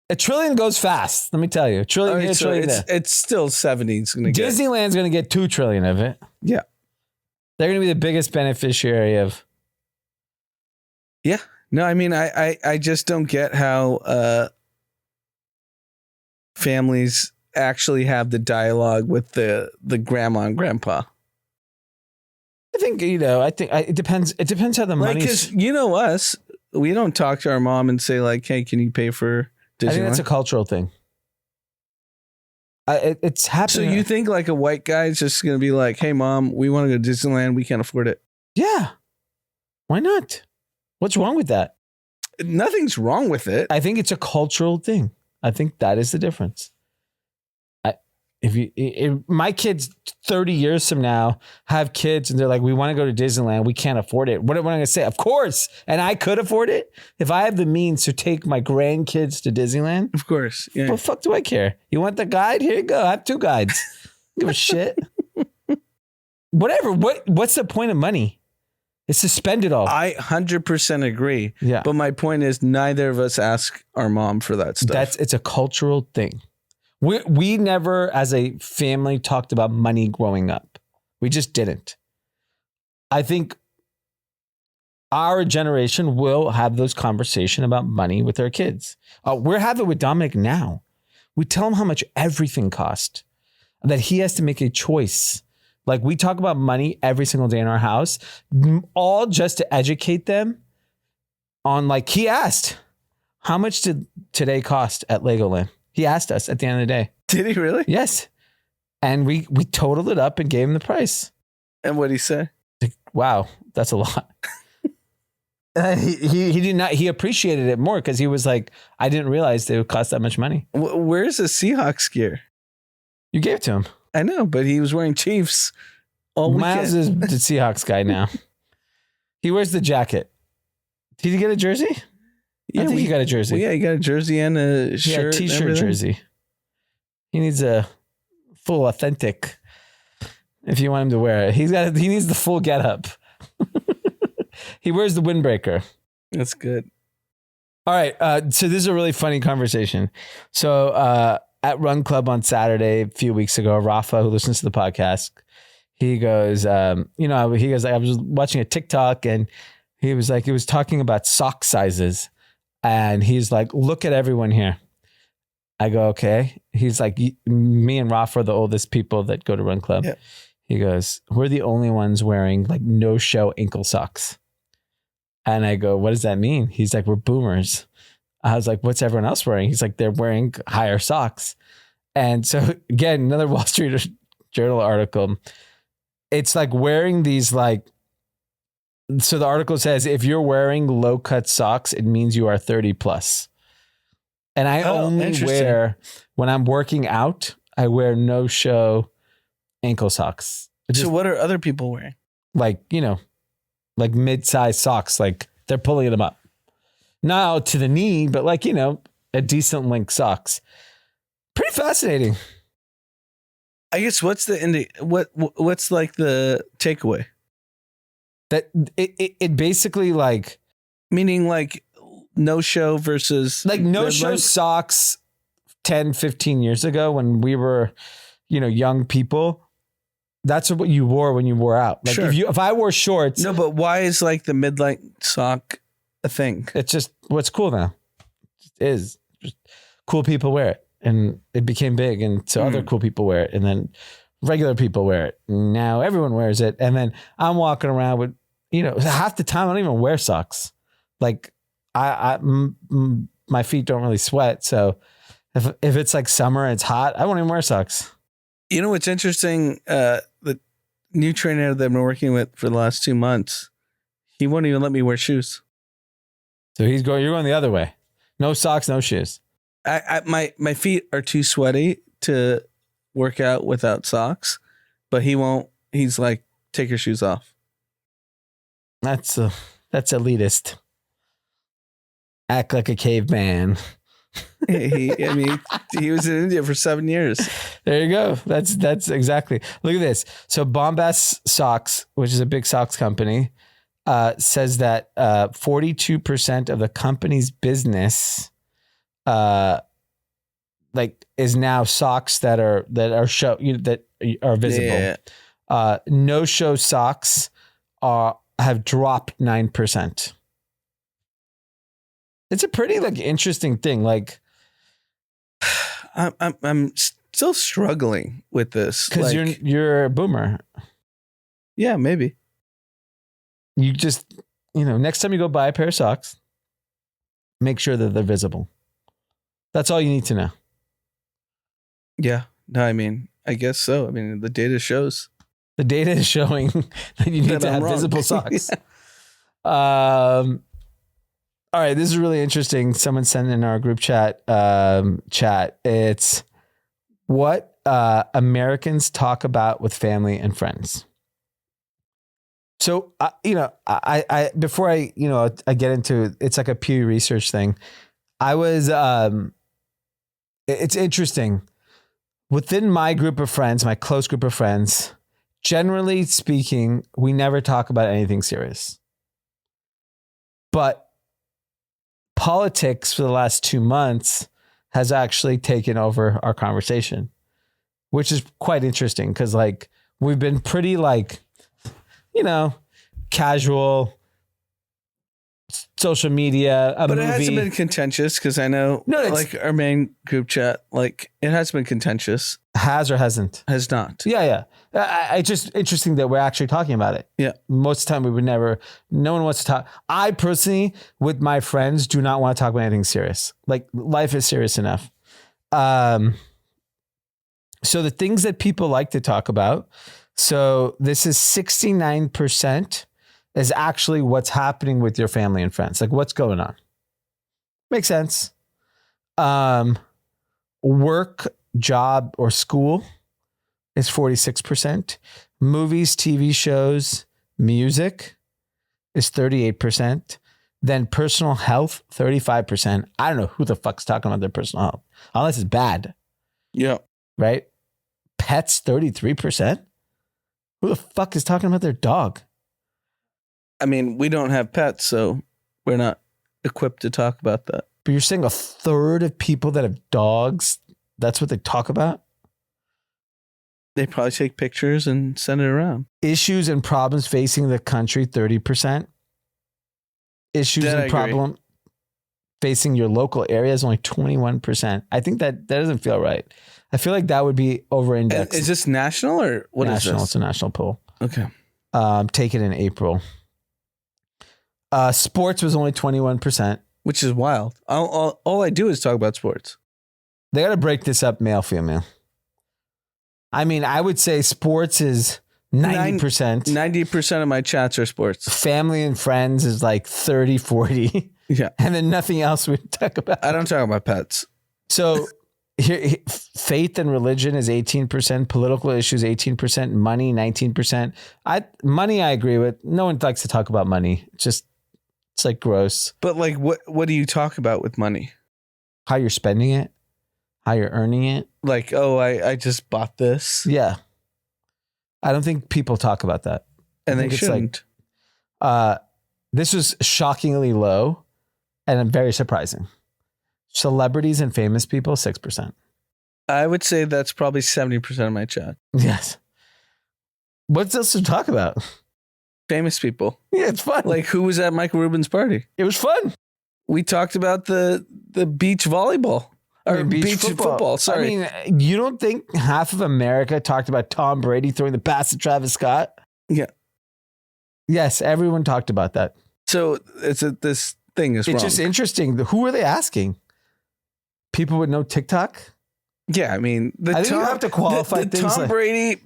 $1 trillion goes fast. Let me tell you, $1 trillion. Right, so it's still 70. It's going to get Disneyland's going to get $2 trillion of it. Yeah. They're going to be the biggest beneficiary of. Yeah. No, I mean, I just don't get how, families actually have the dialogue with the grandma and grandpa. I think it depends. It depends how the money. Because us, we don't talk to our mom and say like, "Hey, can you pay for Disneyland?" I think that's a cultural thing. It's happening. So you think like a white guy is just going to be like, "Hey, mom, we want to go to Disneyland. We can't afford it." Yeah. Why not? What's wrong with that? Nothing's wrong with it. I think it's a cultural thing. I think that is the difference. If my kids 30 years from now have kids and they're like, we want to go to Disneyland, we can't afford it. What am I going to say? Of course. And I could afford it. If I have the means to take my grandkids to Disneyland, of course. Yeah. What the fuck do I care? You want the guide? Here you go. I have 2 guides. Give a shit. Whatever. What's the point of money? It's to spend it all. I 100% agree. Yeah. But my point is neither of us ask our mom for that stuff. It's a cultural thing. We never as a family talked about money growing up. We just didn't. I think our generation will have those conversations about money with their kids. We're having it with Dominic now. We tell him how much everything costs. that he has to make a choice. Like we talk about money every single day in our house, all just to educate them on like, he asked, how much did today cost at Legoland? He asked us at the end of the day. Did he really? Yes. And we totaled it up and gave him the price. And what'd he say? Like, wow, that's a lot. He did not. He appreciated it more because he was like, I didn't realize it would cost that much money. Where's the Seahawks gear? You gave it to him. I know, but he was wearing Chiefs all weekend. Miles is the Seahawks guy now. He wears the jacket. Did he get a jersey? Yeah, I think he got a jersey. Well, yeah, he got a jersey and a shirt. Yeah, t-shirt jersey. He needs a full authentic. If you want him to wear it, he needs the full getup. He wears the windbreaker. That's good. All right. So this is a really funny conversation. So at Run Club on Saturday, a few weeks ago, Rafa, who listens to the podcast, he goes, I was watching a TikTok and he was talking about sock sizes. And he's like, look at everyone here. I go, okay. He's like, me and Rafa are the oldest people that go to Run Club. Yeah. He goes, we're the only ones wearing like no show ankle socks. And I go, what does that mean? He's like, we're boomers. I was like, what's everyone else wearing? He's like, they're wearing higher socks. And so again, another Wall Street Journal article. It's like wearing these like, so the article says, if you're wearing low cut socks, it means you are 30 plus. And I only wear, when I'm working out, I wear no show ankle socks. So what are other people wearing? Like, like mid-sized socks, like they're pulling them up. Not out to the knee, but like, a decent length socks. Pretty fascinating. I guess what's what's like the takeaway? That it basically like, meaning like no show versus like no show socks 10, 15 years ago when we were, young people. That's what you wore when you wore out. Like sure. if I wore shorts. No, but why is like the mid-length sock a thing? It's just what's cool now. It is just cool people wear it, and it became big, and so other cool people wear it, and then regular people wear it. Now everyone wears it, and then I'm walking around with, half the time I don't even wear socks. Like my feet don't really sweat, so if it's like summer and it's hot, I won't even wear socks. You know what's interesting? The new trainer that I've been working with for the last 2 months, he won't even let me wear shoes. So you're going the other way. No socks, no shoes. My feet are too sweaty to work out without socks, but he won't. He's like, take your shoes off. That's elitist. Act like a caveman. He was in India for 7 years. There you go. That's exactly. Look at this. So Bombas Socks, which is a big socks company, says that 42% of the company's business, is now socks that are visible. Yeah. No show socks have dropped 9%. It's a pretty interesting thing. Like, I'm still struggling with this because you're a boomer. Yeah, maybe. You just next time you go buy a pair of socks, make sure that they're visible. That's all you need to know. Yeah. No, I guess so. The data shows. The data is showing that you need to have visible socks. Yeah. All right, this is really interesting. Someone sent in our group chat. It's what Americans talk about with family and friends. So, I before I get into it's like a Pew Research thing. I was, it's interesting. Within my group of friends, my close group of friends, generally speaking, we never talk about anything serious. But politics for the last 2 months has actually taken over our conversation, which is quite interesting because we've been pretty casual, social media, a but movie. it hasn't been contentious because I know, like our main group chat, like it has been contentious. Has or hasn't? Has not. Yeah. I just interesting that we're actually talking about it. Yeah. Most of the time we would never. No one wants to talk. I personally, with my friends, do not want to talk about anything serious. Like life is serious enough. So the things that people like to talk about. So this is 69%. Is actually what's happening with your family and friends. Like what's going on. Makes sense. Work, job, or school is 46%. Movies, TV shows, music is 38%. Then personal health, 35%. I don't know who the fuck's talking about their personal health. Unless it's bad. Yeah. Right? Pets, 33%. Who the fuck is talking about their dog? I mean, we don't have pets, so we're not equipped to talk about that. But you're saying a third of people that have dogs, that's what they talk about? They probably take pictures and send it around. Issues and problems facing the country, 30%. Issues and problem facing your local area is only 21%. I think that doesn't feel right. I feel like that would be over-indexed. Is this national or what national, is this? It's a national poll. Okay. Taken in April. Sports was only 21%. Which is wild. All I do is talk about sports. They got to break this up male, female. I mean, I would say sports is 90%. 90% of my chats are sports. Family and friends is like 30, 40. Yeah. And then nothing else we talk about. I don't talk about pets. So here, faith and religion is 18%. Political issues, 18%. Money, 19%. Money, I agree with. No one likes to talk about money. It's like gross. But like, what do you talk about with money? How you're spending it, how you're earning it. Like, oh, I just bought this. Yeah. I don't think people talk about that. And they shouldn't. This was shockingly low and very surprising. Celebrities and famous people, 6%. I would say that's probably 70% of my chat. Yes. What's else to talk about? Famous people. Yeah, it's fun. Like who was at Michael Rubin's party? It was fun. We talked about the beach volleyball. Or beach football. Sorry. I mean, you don't think half of America talked about Tom Brady throwing the pass to Travis Scott? Yeah. Yes, everyone talked about that. So this thing is wrong. It's just interesting. Who are they asking? People with no TikTok? Yeah, I mean, I think you have to qualify the things Tom Brady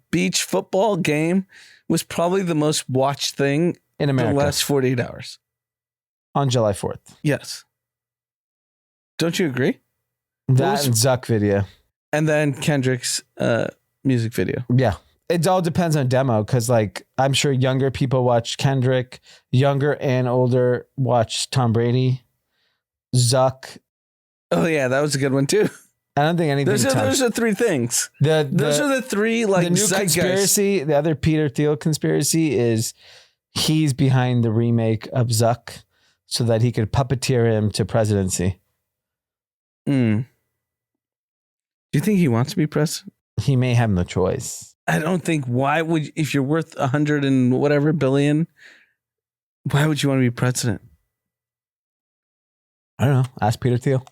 beach football game was probably the most watched thing in America the last 48 hours. On July 4th. Yes. Don't you agree? That and Zuck video. And then Kendrick's music video. Yeah. It all depends on demo because like I'm sure younger people watch Kendrick, younger and older watch Tom Brady, Zuck. Oh yeah, that was a good one too. I don't think anything. Those are three things. Those are the three like the new conspiracy. The other Peter Thiel conspiracy is he's behind the remake of Zuck so that he could puppeteer him to presidency. Do you think he wants to be president? He may have no choice. I don't think. Why would, if you're worth 100 and whatever billion, why would you want to be president? I don't know. Ask Peter Thiel.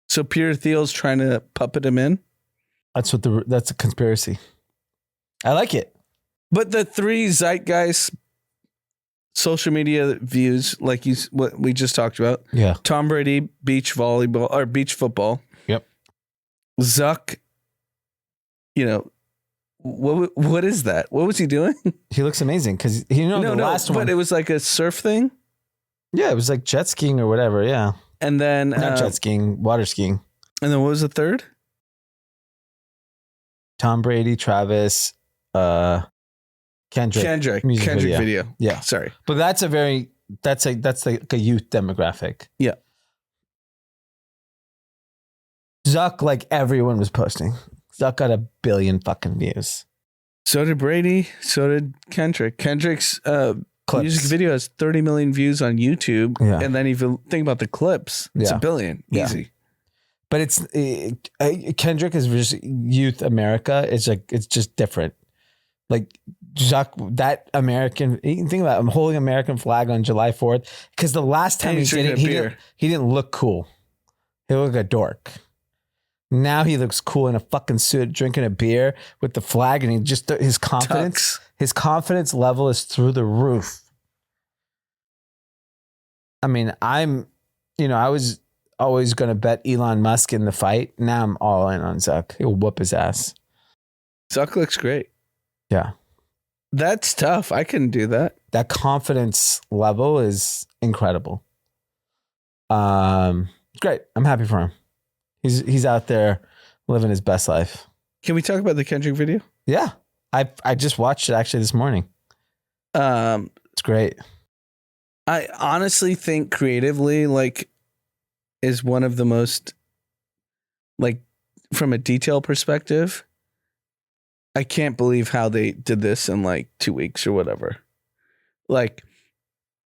So Peter Thiel's trying to puppet him in? That's a conspiracy. I like it. But the three zeitgeist social media views, like what we just talked about. Yeah. Tom Brady, beach volleyball or beach football. Yep. Zuck, what is that? What was he doing? He looks amazing because the last one. But it was like a surf thing. Yeah, it was like jet skiing or whatever. Yeah. And then not jet skiing, water skiing. And then what was the third? Tom Brady, Travis, Kendrick music video. Yeah. Sorry. But that's like a youth demographic. Yeah. Zuck, like everyone was posting. Zuck got 1 billion fucking views. So did Brady. So did Kendrick. Kendrick's music video has 30 million views on YouTube. Yeah. And then if you think about the clips, it's 1 billion. Yeah. Easy. But Kendrick is just youth America. It's just different. Like that American, you can think about it, I'm holding American flag on July 4th because the last time he did it, he didn't look cool. He looked like a dork. Now he looks cool in a fucking suit, drinking a beer with the flag, and he just his confidence level is through the roof. I mean, I was always going to bet Elon Musk in the fight. Now I'm all in on Zuck. He'll whoop his ass. Zuck looks great. Yeah. That's tough. I couldn't do that. That confidence level is incredible. Great. I'm happy for him. He's out there living his best life. Can we talk about the Kendrick video? Yeah. I just watched it actually this morning. It's great. I honestly think creatively, like, is one of the most, like, from a detail perspective, I can't believe how they did this in like 2 weeks or whatever. Like,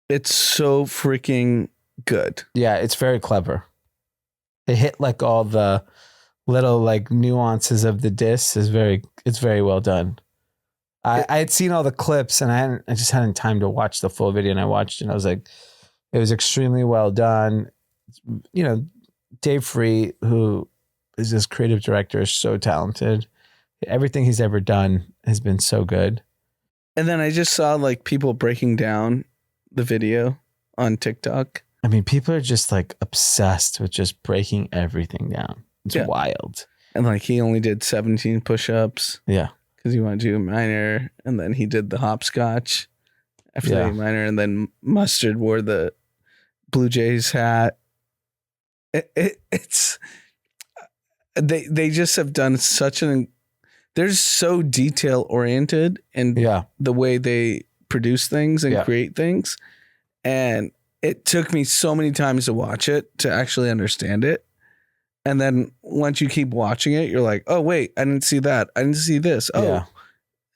it's so freaking good. Yeah, it's very clever. It hit like all the little like nuances of the diss it's very well done. I had seen all the clips and I just hadn't time to watch the full video, and I watched it and I was like, it was extremely well done. You know, Dave Free, who is this creative director, is so talented. Everything he's ever done has been so good. And then I just saw like people breaking down the video on TikTok. I mean, people are just like obsessed with just breaking everything down. It's wild. And like he only did 17 push-ups. Yeah. Because he wanted to do a minor. And then he did the hopscotch after the minor. And then Mustard wore the Blue Jays hat. It's they just have done such they're so detail oriented in the way they produce things and create things. And it took me so many times to watch it to actually understand it. And then once you keep watching it, you're like, oh, wait, I didn't see that. I didn't see this. Oh,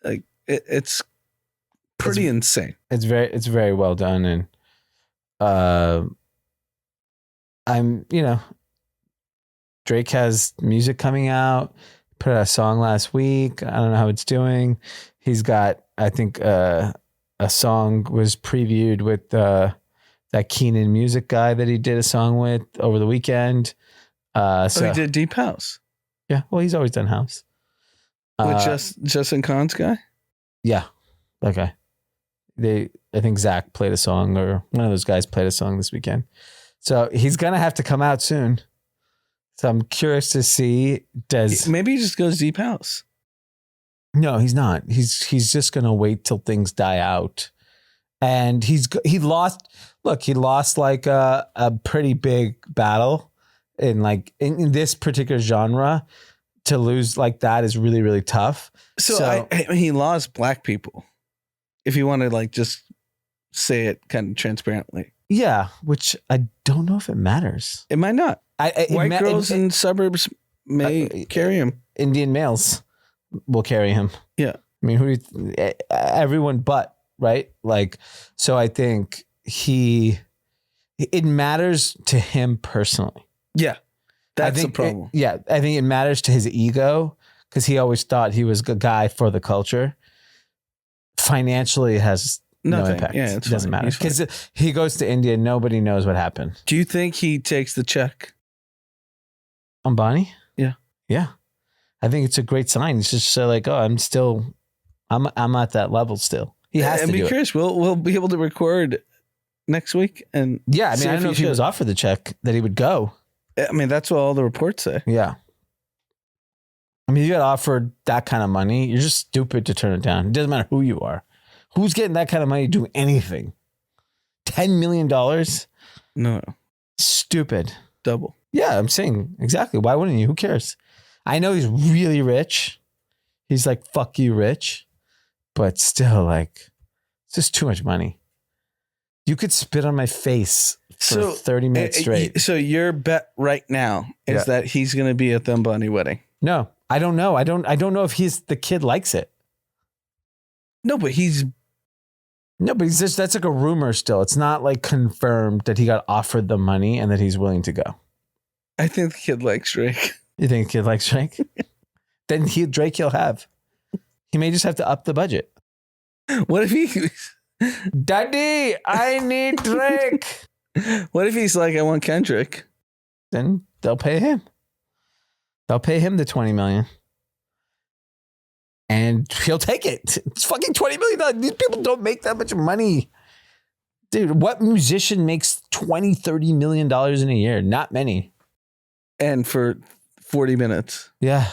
like it's pretty insane. It's very well done. And Drake has music coming out. Put out a song last week. I don't know how it's doing. He's got, I think, a song was previewed with that Keenan music guy that he did a song with over the weekend. So he did Deep House. Yeah, well, he's always done house. With Justin Kahn's guy? Yeah, that guy. I think Zach played a song, or one of those guys played a song this weekend. So he's gonna have to come out soon. So I'm curious to see. Maybe he just goes Deep House. No, he's not. He's just gonna wait till things die out. And he lost like a pretty big battle in this particular genre. To lose like that is really, really tough. So he lost black people. If you want to like just say it kind of transparently. Yeah, which I don't know if it matters. It might not. White girls in suburbs may carry him. Indian males will carry him. Yeah. I mean, everyone but, right? Like, so I think it matters to him personally. Yeah. That's the problem. I think it matters to his ego because he always thought he was a guy for the culture. Financially, it has no impact. Yeah, it doesn't matter because he goes to India. Nobody knows what happened. Do you think he takes the check? Ambani? Yeah. Yeah. I think it's a great sign. It's just like, oh, I'm at that level still. He has to be curious. We'll be able to record next week. And yeah, I mean, I don't know if he was offered the check that he would go. I mean, that's what all the reports say. Yeah. I mean, you got offered that kind of money. You're just stupid to turn it down. It doesn't matter who you are. Who's getting that kind of money to do anything? $10 million? No. Stupid. Double. Yeah, I'm saying exactly. Why wouldn't you? Who cares? I know he's really rich. He's like, fuck you, rich. But still, like, it's just too much money. You could spit on my face for 30 minutes straight. So your bet right now is that he's going to be at the Ambani wedding? No, I don't know. I don't know if the kid likes it. No, but he's just, that's like a rumor still. It's not like confirmed that he got offered the money and that he's willing to go. I think the kid likes Drake. You think the kid likes Drake? Then Drake he'll have. He may just have to up the budget. What if he? Daddy, I need Drake. What if he's like, I want Kendrick? Then they'll pay him. They'll pay him the $20 million. And he'll take it. It's fucking $20 million. These people don't make that much money. Dude, what musician makes $20, $30 million in a year? Not many. And for 40 minutes. Yeah.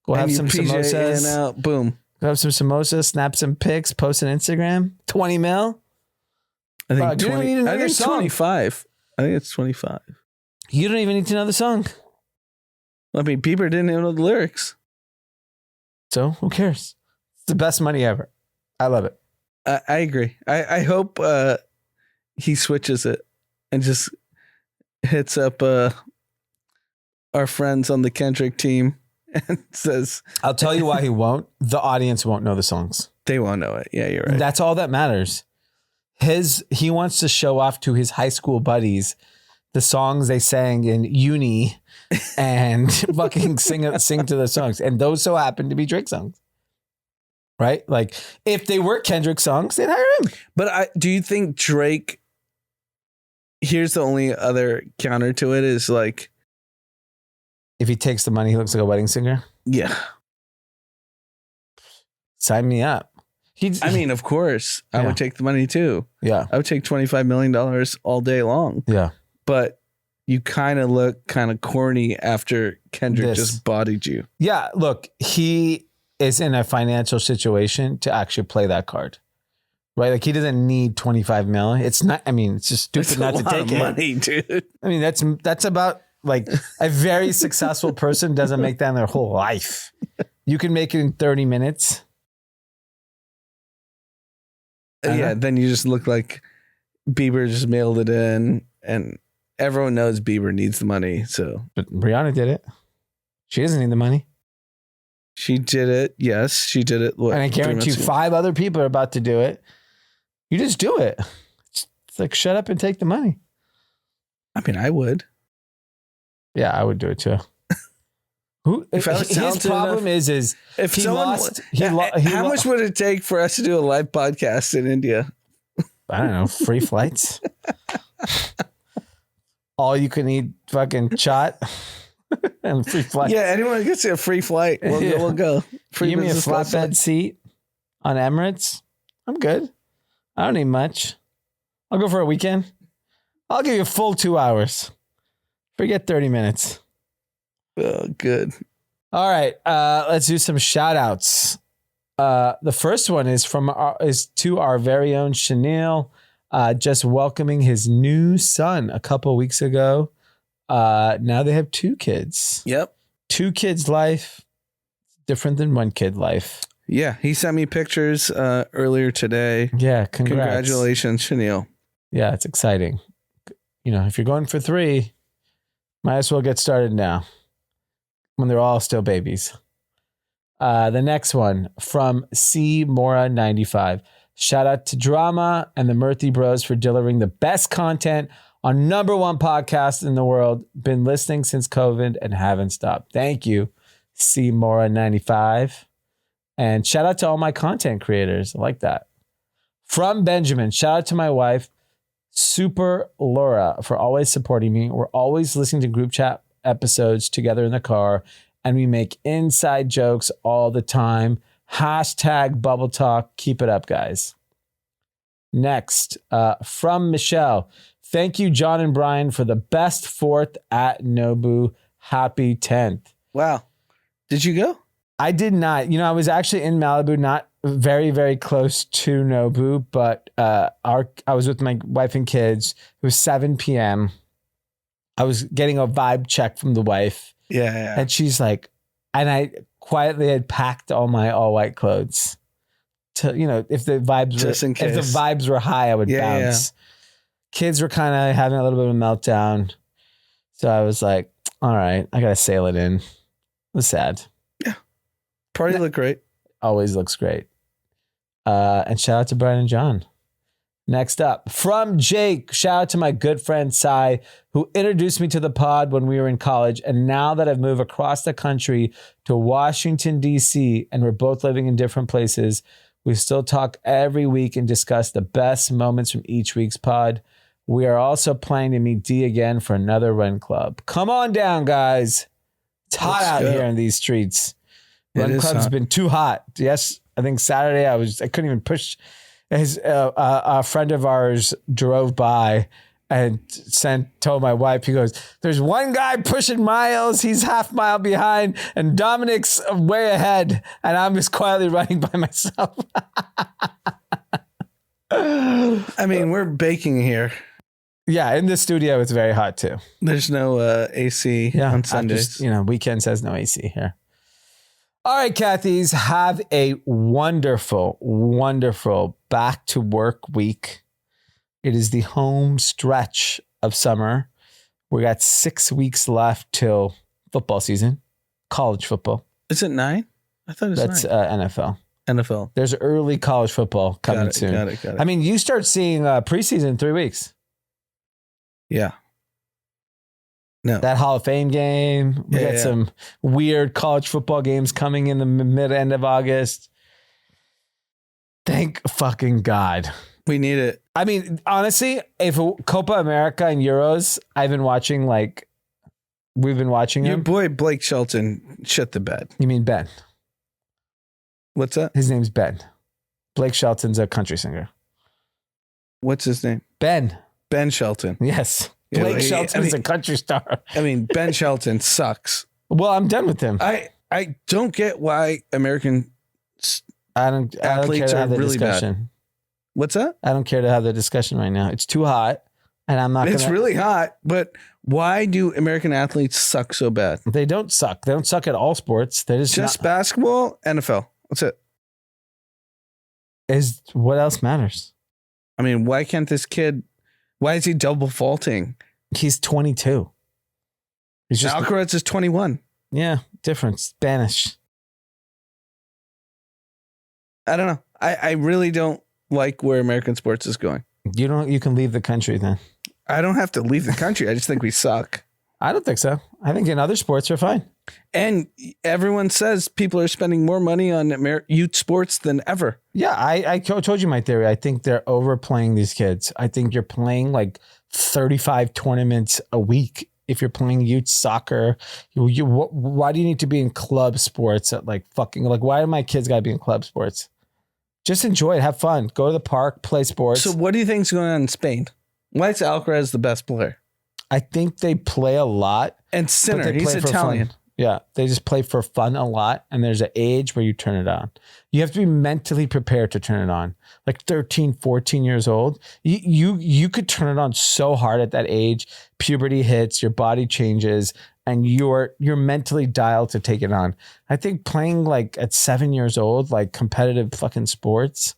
Go and have some PJ samosas. In and out. Boom. Go have some samosas, snap some pics, post on Instagram. 20 mil? I think, you don't even know I think your it's song. 25. I think it's 25. You don't even need to know the song. I mean, Bieber didn't even know the lyrics. So who cares? It's the best money ever. I love it. I agree. I hope he switches it and just hits up our friends on the Kendrick team and says, I'll tell you why he won't. The audience won't know the songs. they won't know it. Yeah, you're right. That's all that matters. He wants to show off to his high school buddies the songs they sang in uni and fucking sing to the songs. And those so happen to be Drake songs. Right? Like if they were Kendrick songs, they'd hire him. But do you think Drake, here's the only other counter to it is like, If he takes the money, he looks like a wedding singer. yeah. Sign me up. I mean, of course, I Yeah. would take the money too. Yeah. I would take $25 million all day long. Yeah. But you kind of look kind of corny after Kendrick This. just bodied you. Yeah. Look, he is in a financial situation to actually play that card. Right? Like he doesn't need 25 mil. It's not, I mean, it's just stupid That's not a to lot take of it. money, dude. I mean, that's about like a very successful person doesn't make that in their whole life. You can make it in 30 minutes. Yeah, then you just look like Bieber just mailed it in, and everyone knows Bieber needs the money. So But Rihanna did it. She doesn't need the money. she did it. Yes, she did it. What, And I 3 guarantee you months ago? 5 other people are about to do it. You just do it. It's like, shut up and take the money. I mean, I would. Yeah, I would do it too. If I was His talented problem enough- is If he someone, lost. how much would it take for us to do a live podcast in India? I don't know, free flights. All you can eat fucking shot and free flights. Yeah, anyone gets a free flight, we'll go. Free Give me a business class flatbed seat on Emirates. I'm good. I don't need much. I'll go for a weekend. I'll give you a full 2 hours. Forget 30 minutes. Oh, good. All right. Let's do some shout outs. The first one is to our very own Chanel, just welcoming his new son a couple weeks ago. Now they have 2 kids. Yep. 2 kids' life, different than 1 kid life. Yeah, he sent me pictures earlier today. Yeah, congrats. Congratulations, Chanel. Yeah, it's exciting. You know, if you're going for 3, might as well get started now when they're all still babies. The next one from C Mora 95. Shout out to Drama and the Murthy Bros for delivering the best content on #1 podcast in the world. Been listening since COVID and haven't stopped. Thank you, C Mora 95. And shout out to all my content creators. I like that. From Benjamin, shout out to my wife, Super Laura, for always supporting me. We're always listening to group chat episodes together in the car, and we make inside jokes all the time. #Bubble Talk. Keep it up, guys. Next, from Michelle. Thank you, John and Brian, for the best 4th at Nobu. Happy 10th. Wow. Did you go? I did not. You know, I was actually in Malibu, not very, very close to Nobu, but I was with my wife and kids. It was 7 p.m. I was getting a vibe check from the wife. Yeah. And she's like, and I quietly had packed all my all white clothes to, you know, if the vibes were high, I would bounce. Kids were kind of having a little bit of a meltdown. So I was like, all right, I got to sail it in. It was sad. Yeah. Party looked great. Always looks great. And shout out to Brian and John. Next up, from Jake, shout out to my good friend Sai, who introduced me to the pod when we were in college. And now that I've moved across the country to Washington, D.C., and we're both living in different places, We still talk every week and discuss the best moments from each week's pod. We are also planning to meet D again for another run club. Come on down, guys. It's hot out here in these streets. Run club's been too hot. Yes, I think Saturday I couldn't even push. A friend of ours drove by and told my wife, he goes, there's one guy pushing miles. He's half mile behind and Dominic's way ahead. And I'm just quietly running by myself. I mean, we're baking here. Yeah, in the studio, it's very hot too. There's no AC on Sundays. Weekends has no AC here. All right, Kathys, have a wonderful, wonderful back to work week. It is the home stretch of summer. We got 6 weeks left till football season, college football. Is it 9? I thought it was 9. That's NFL. NFL. There's early college football coming soon. Got it. I mean, you start seeing preseason in 3 weeks. Yeah. No. That Hall of Fame game. We got some weird college football games coming in the end of August. Thank fucking God. We need it. I mean, honestly, if Copa America and Euros, we've been watching Your him. boy Blake Shelton shit the bed. You mean Ben? What's that? His name's Ben. Blake Shelton's a country singer. What's his name? Ben. Ben Shelton. Yes. Blake Shelton is a country star. I mean, Ben Shelton sucks. Well, I'm done with him. I don't get why American I don't care athletes to are have the really discussion. bad. What's that? I don't care to have the discussion right now. It's too hot, and I'm not. It's really hot, but why do American athletes suck so bad? They don't suck. They don't suck at all sports. They just basketball, NFL. That's it. Is what else matters? I mean, why can't this kid? Why is he double faulting? He's 22. He's just Alcaraz is 21. Yeah, different. Spanish. I don't know. I really don't like where American sports is going. You can leave the country then. I don't have to leave the country. I just think we suck. I don't think so. I think in other sports are fine. And everyone says people are spending more money on youth sports than ever. Yeah, I told you my theory. I think they're overplaying these kids. I think you're playing like 35 tournaments a week. If you're playing youth soccer, why do you need to be in club sports at why do my kids got to be in club sports? Just enjoy it. Have fun. Go to the park, play sports. So what do you think's going on in Spain? Why is Alcaraz the best player? I think they play a lot. And Sinner, he's Italian. Yeah, they just play for fun a lot. And there's an age where you turn it on. You have to be mentally prepared to turn it on. Like 13, 14 years old, you could turn it on so hard at that age. Puberty hits, your body changes, and you're mentally dialed to take it on. I think playing like at 7 years old, like competitive fucking sports,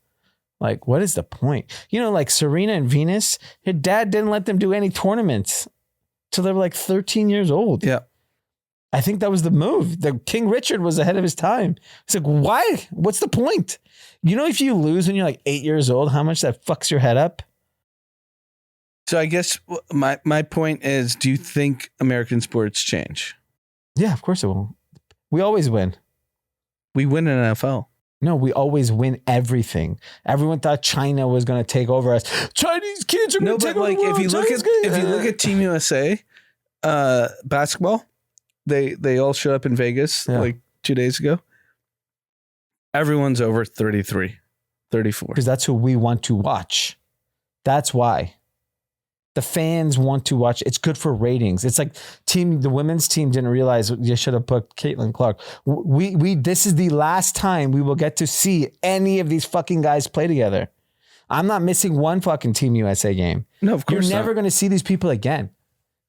like what is the point? Like Serena and Venus, her dad didn't let them do any tournaments till they were like 13 years old. Yeah. I think that was the move. The King Richard was ahead of his time. It's like, why? What's the point? If you lose when you're like 8 years old, how much that fucks your head up? So I guess my point is, do you think American sports change? Yeah, of course it will. We always win. We win in NFL. No, we always win everything. Everyone thought China was going to take over us. Chinese kids are going to take over the world. If you look at Team USA basketball, they all showed up in Vegas like 2 days ago. Everyone's over 33, 34. Because that's who we want to watch. That's why. The fans want to watch. It's good for ratings. It's like the women's team didn't realize you should have put Caitlin Clark. This is the last time we will get to see any of these fucking guys play together. I'm not missing one fucking Team USA game. No, of course You're never going to see these people again.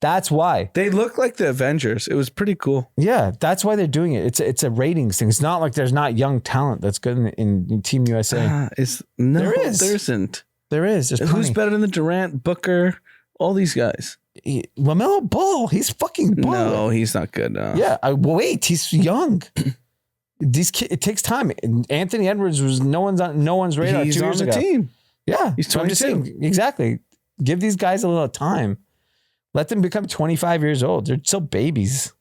That's why. They look like the Avengers. It was pretty cool. Yeah, that's why they're doing it. It's a ratings thing. It's not like there's not young talent that's good in Team USA. There isn't. There is. Who's better than the Durant, Booker, all these guys? LaMelo Ball. He's fucking Ball. No, he's not good. Yeah, wait. He's young. It takes time. Anthony Edwards was no one's radar. He's 2 on years the ago. team. Yeah, he's 22. I'm just saying, exactly. Give these guys a little time. Let them become 25 years old. They're still babies.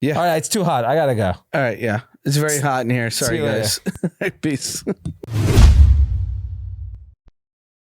Yeah. All right, it's too hot. I gotta go. All right, yeah. It's very hot in here. Sorry, guys. Peace.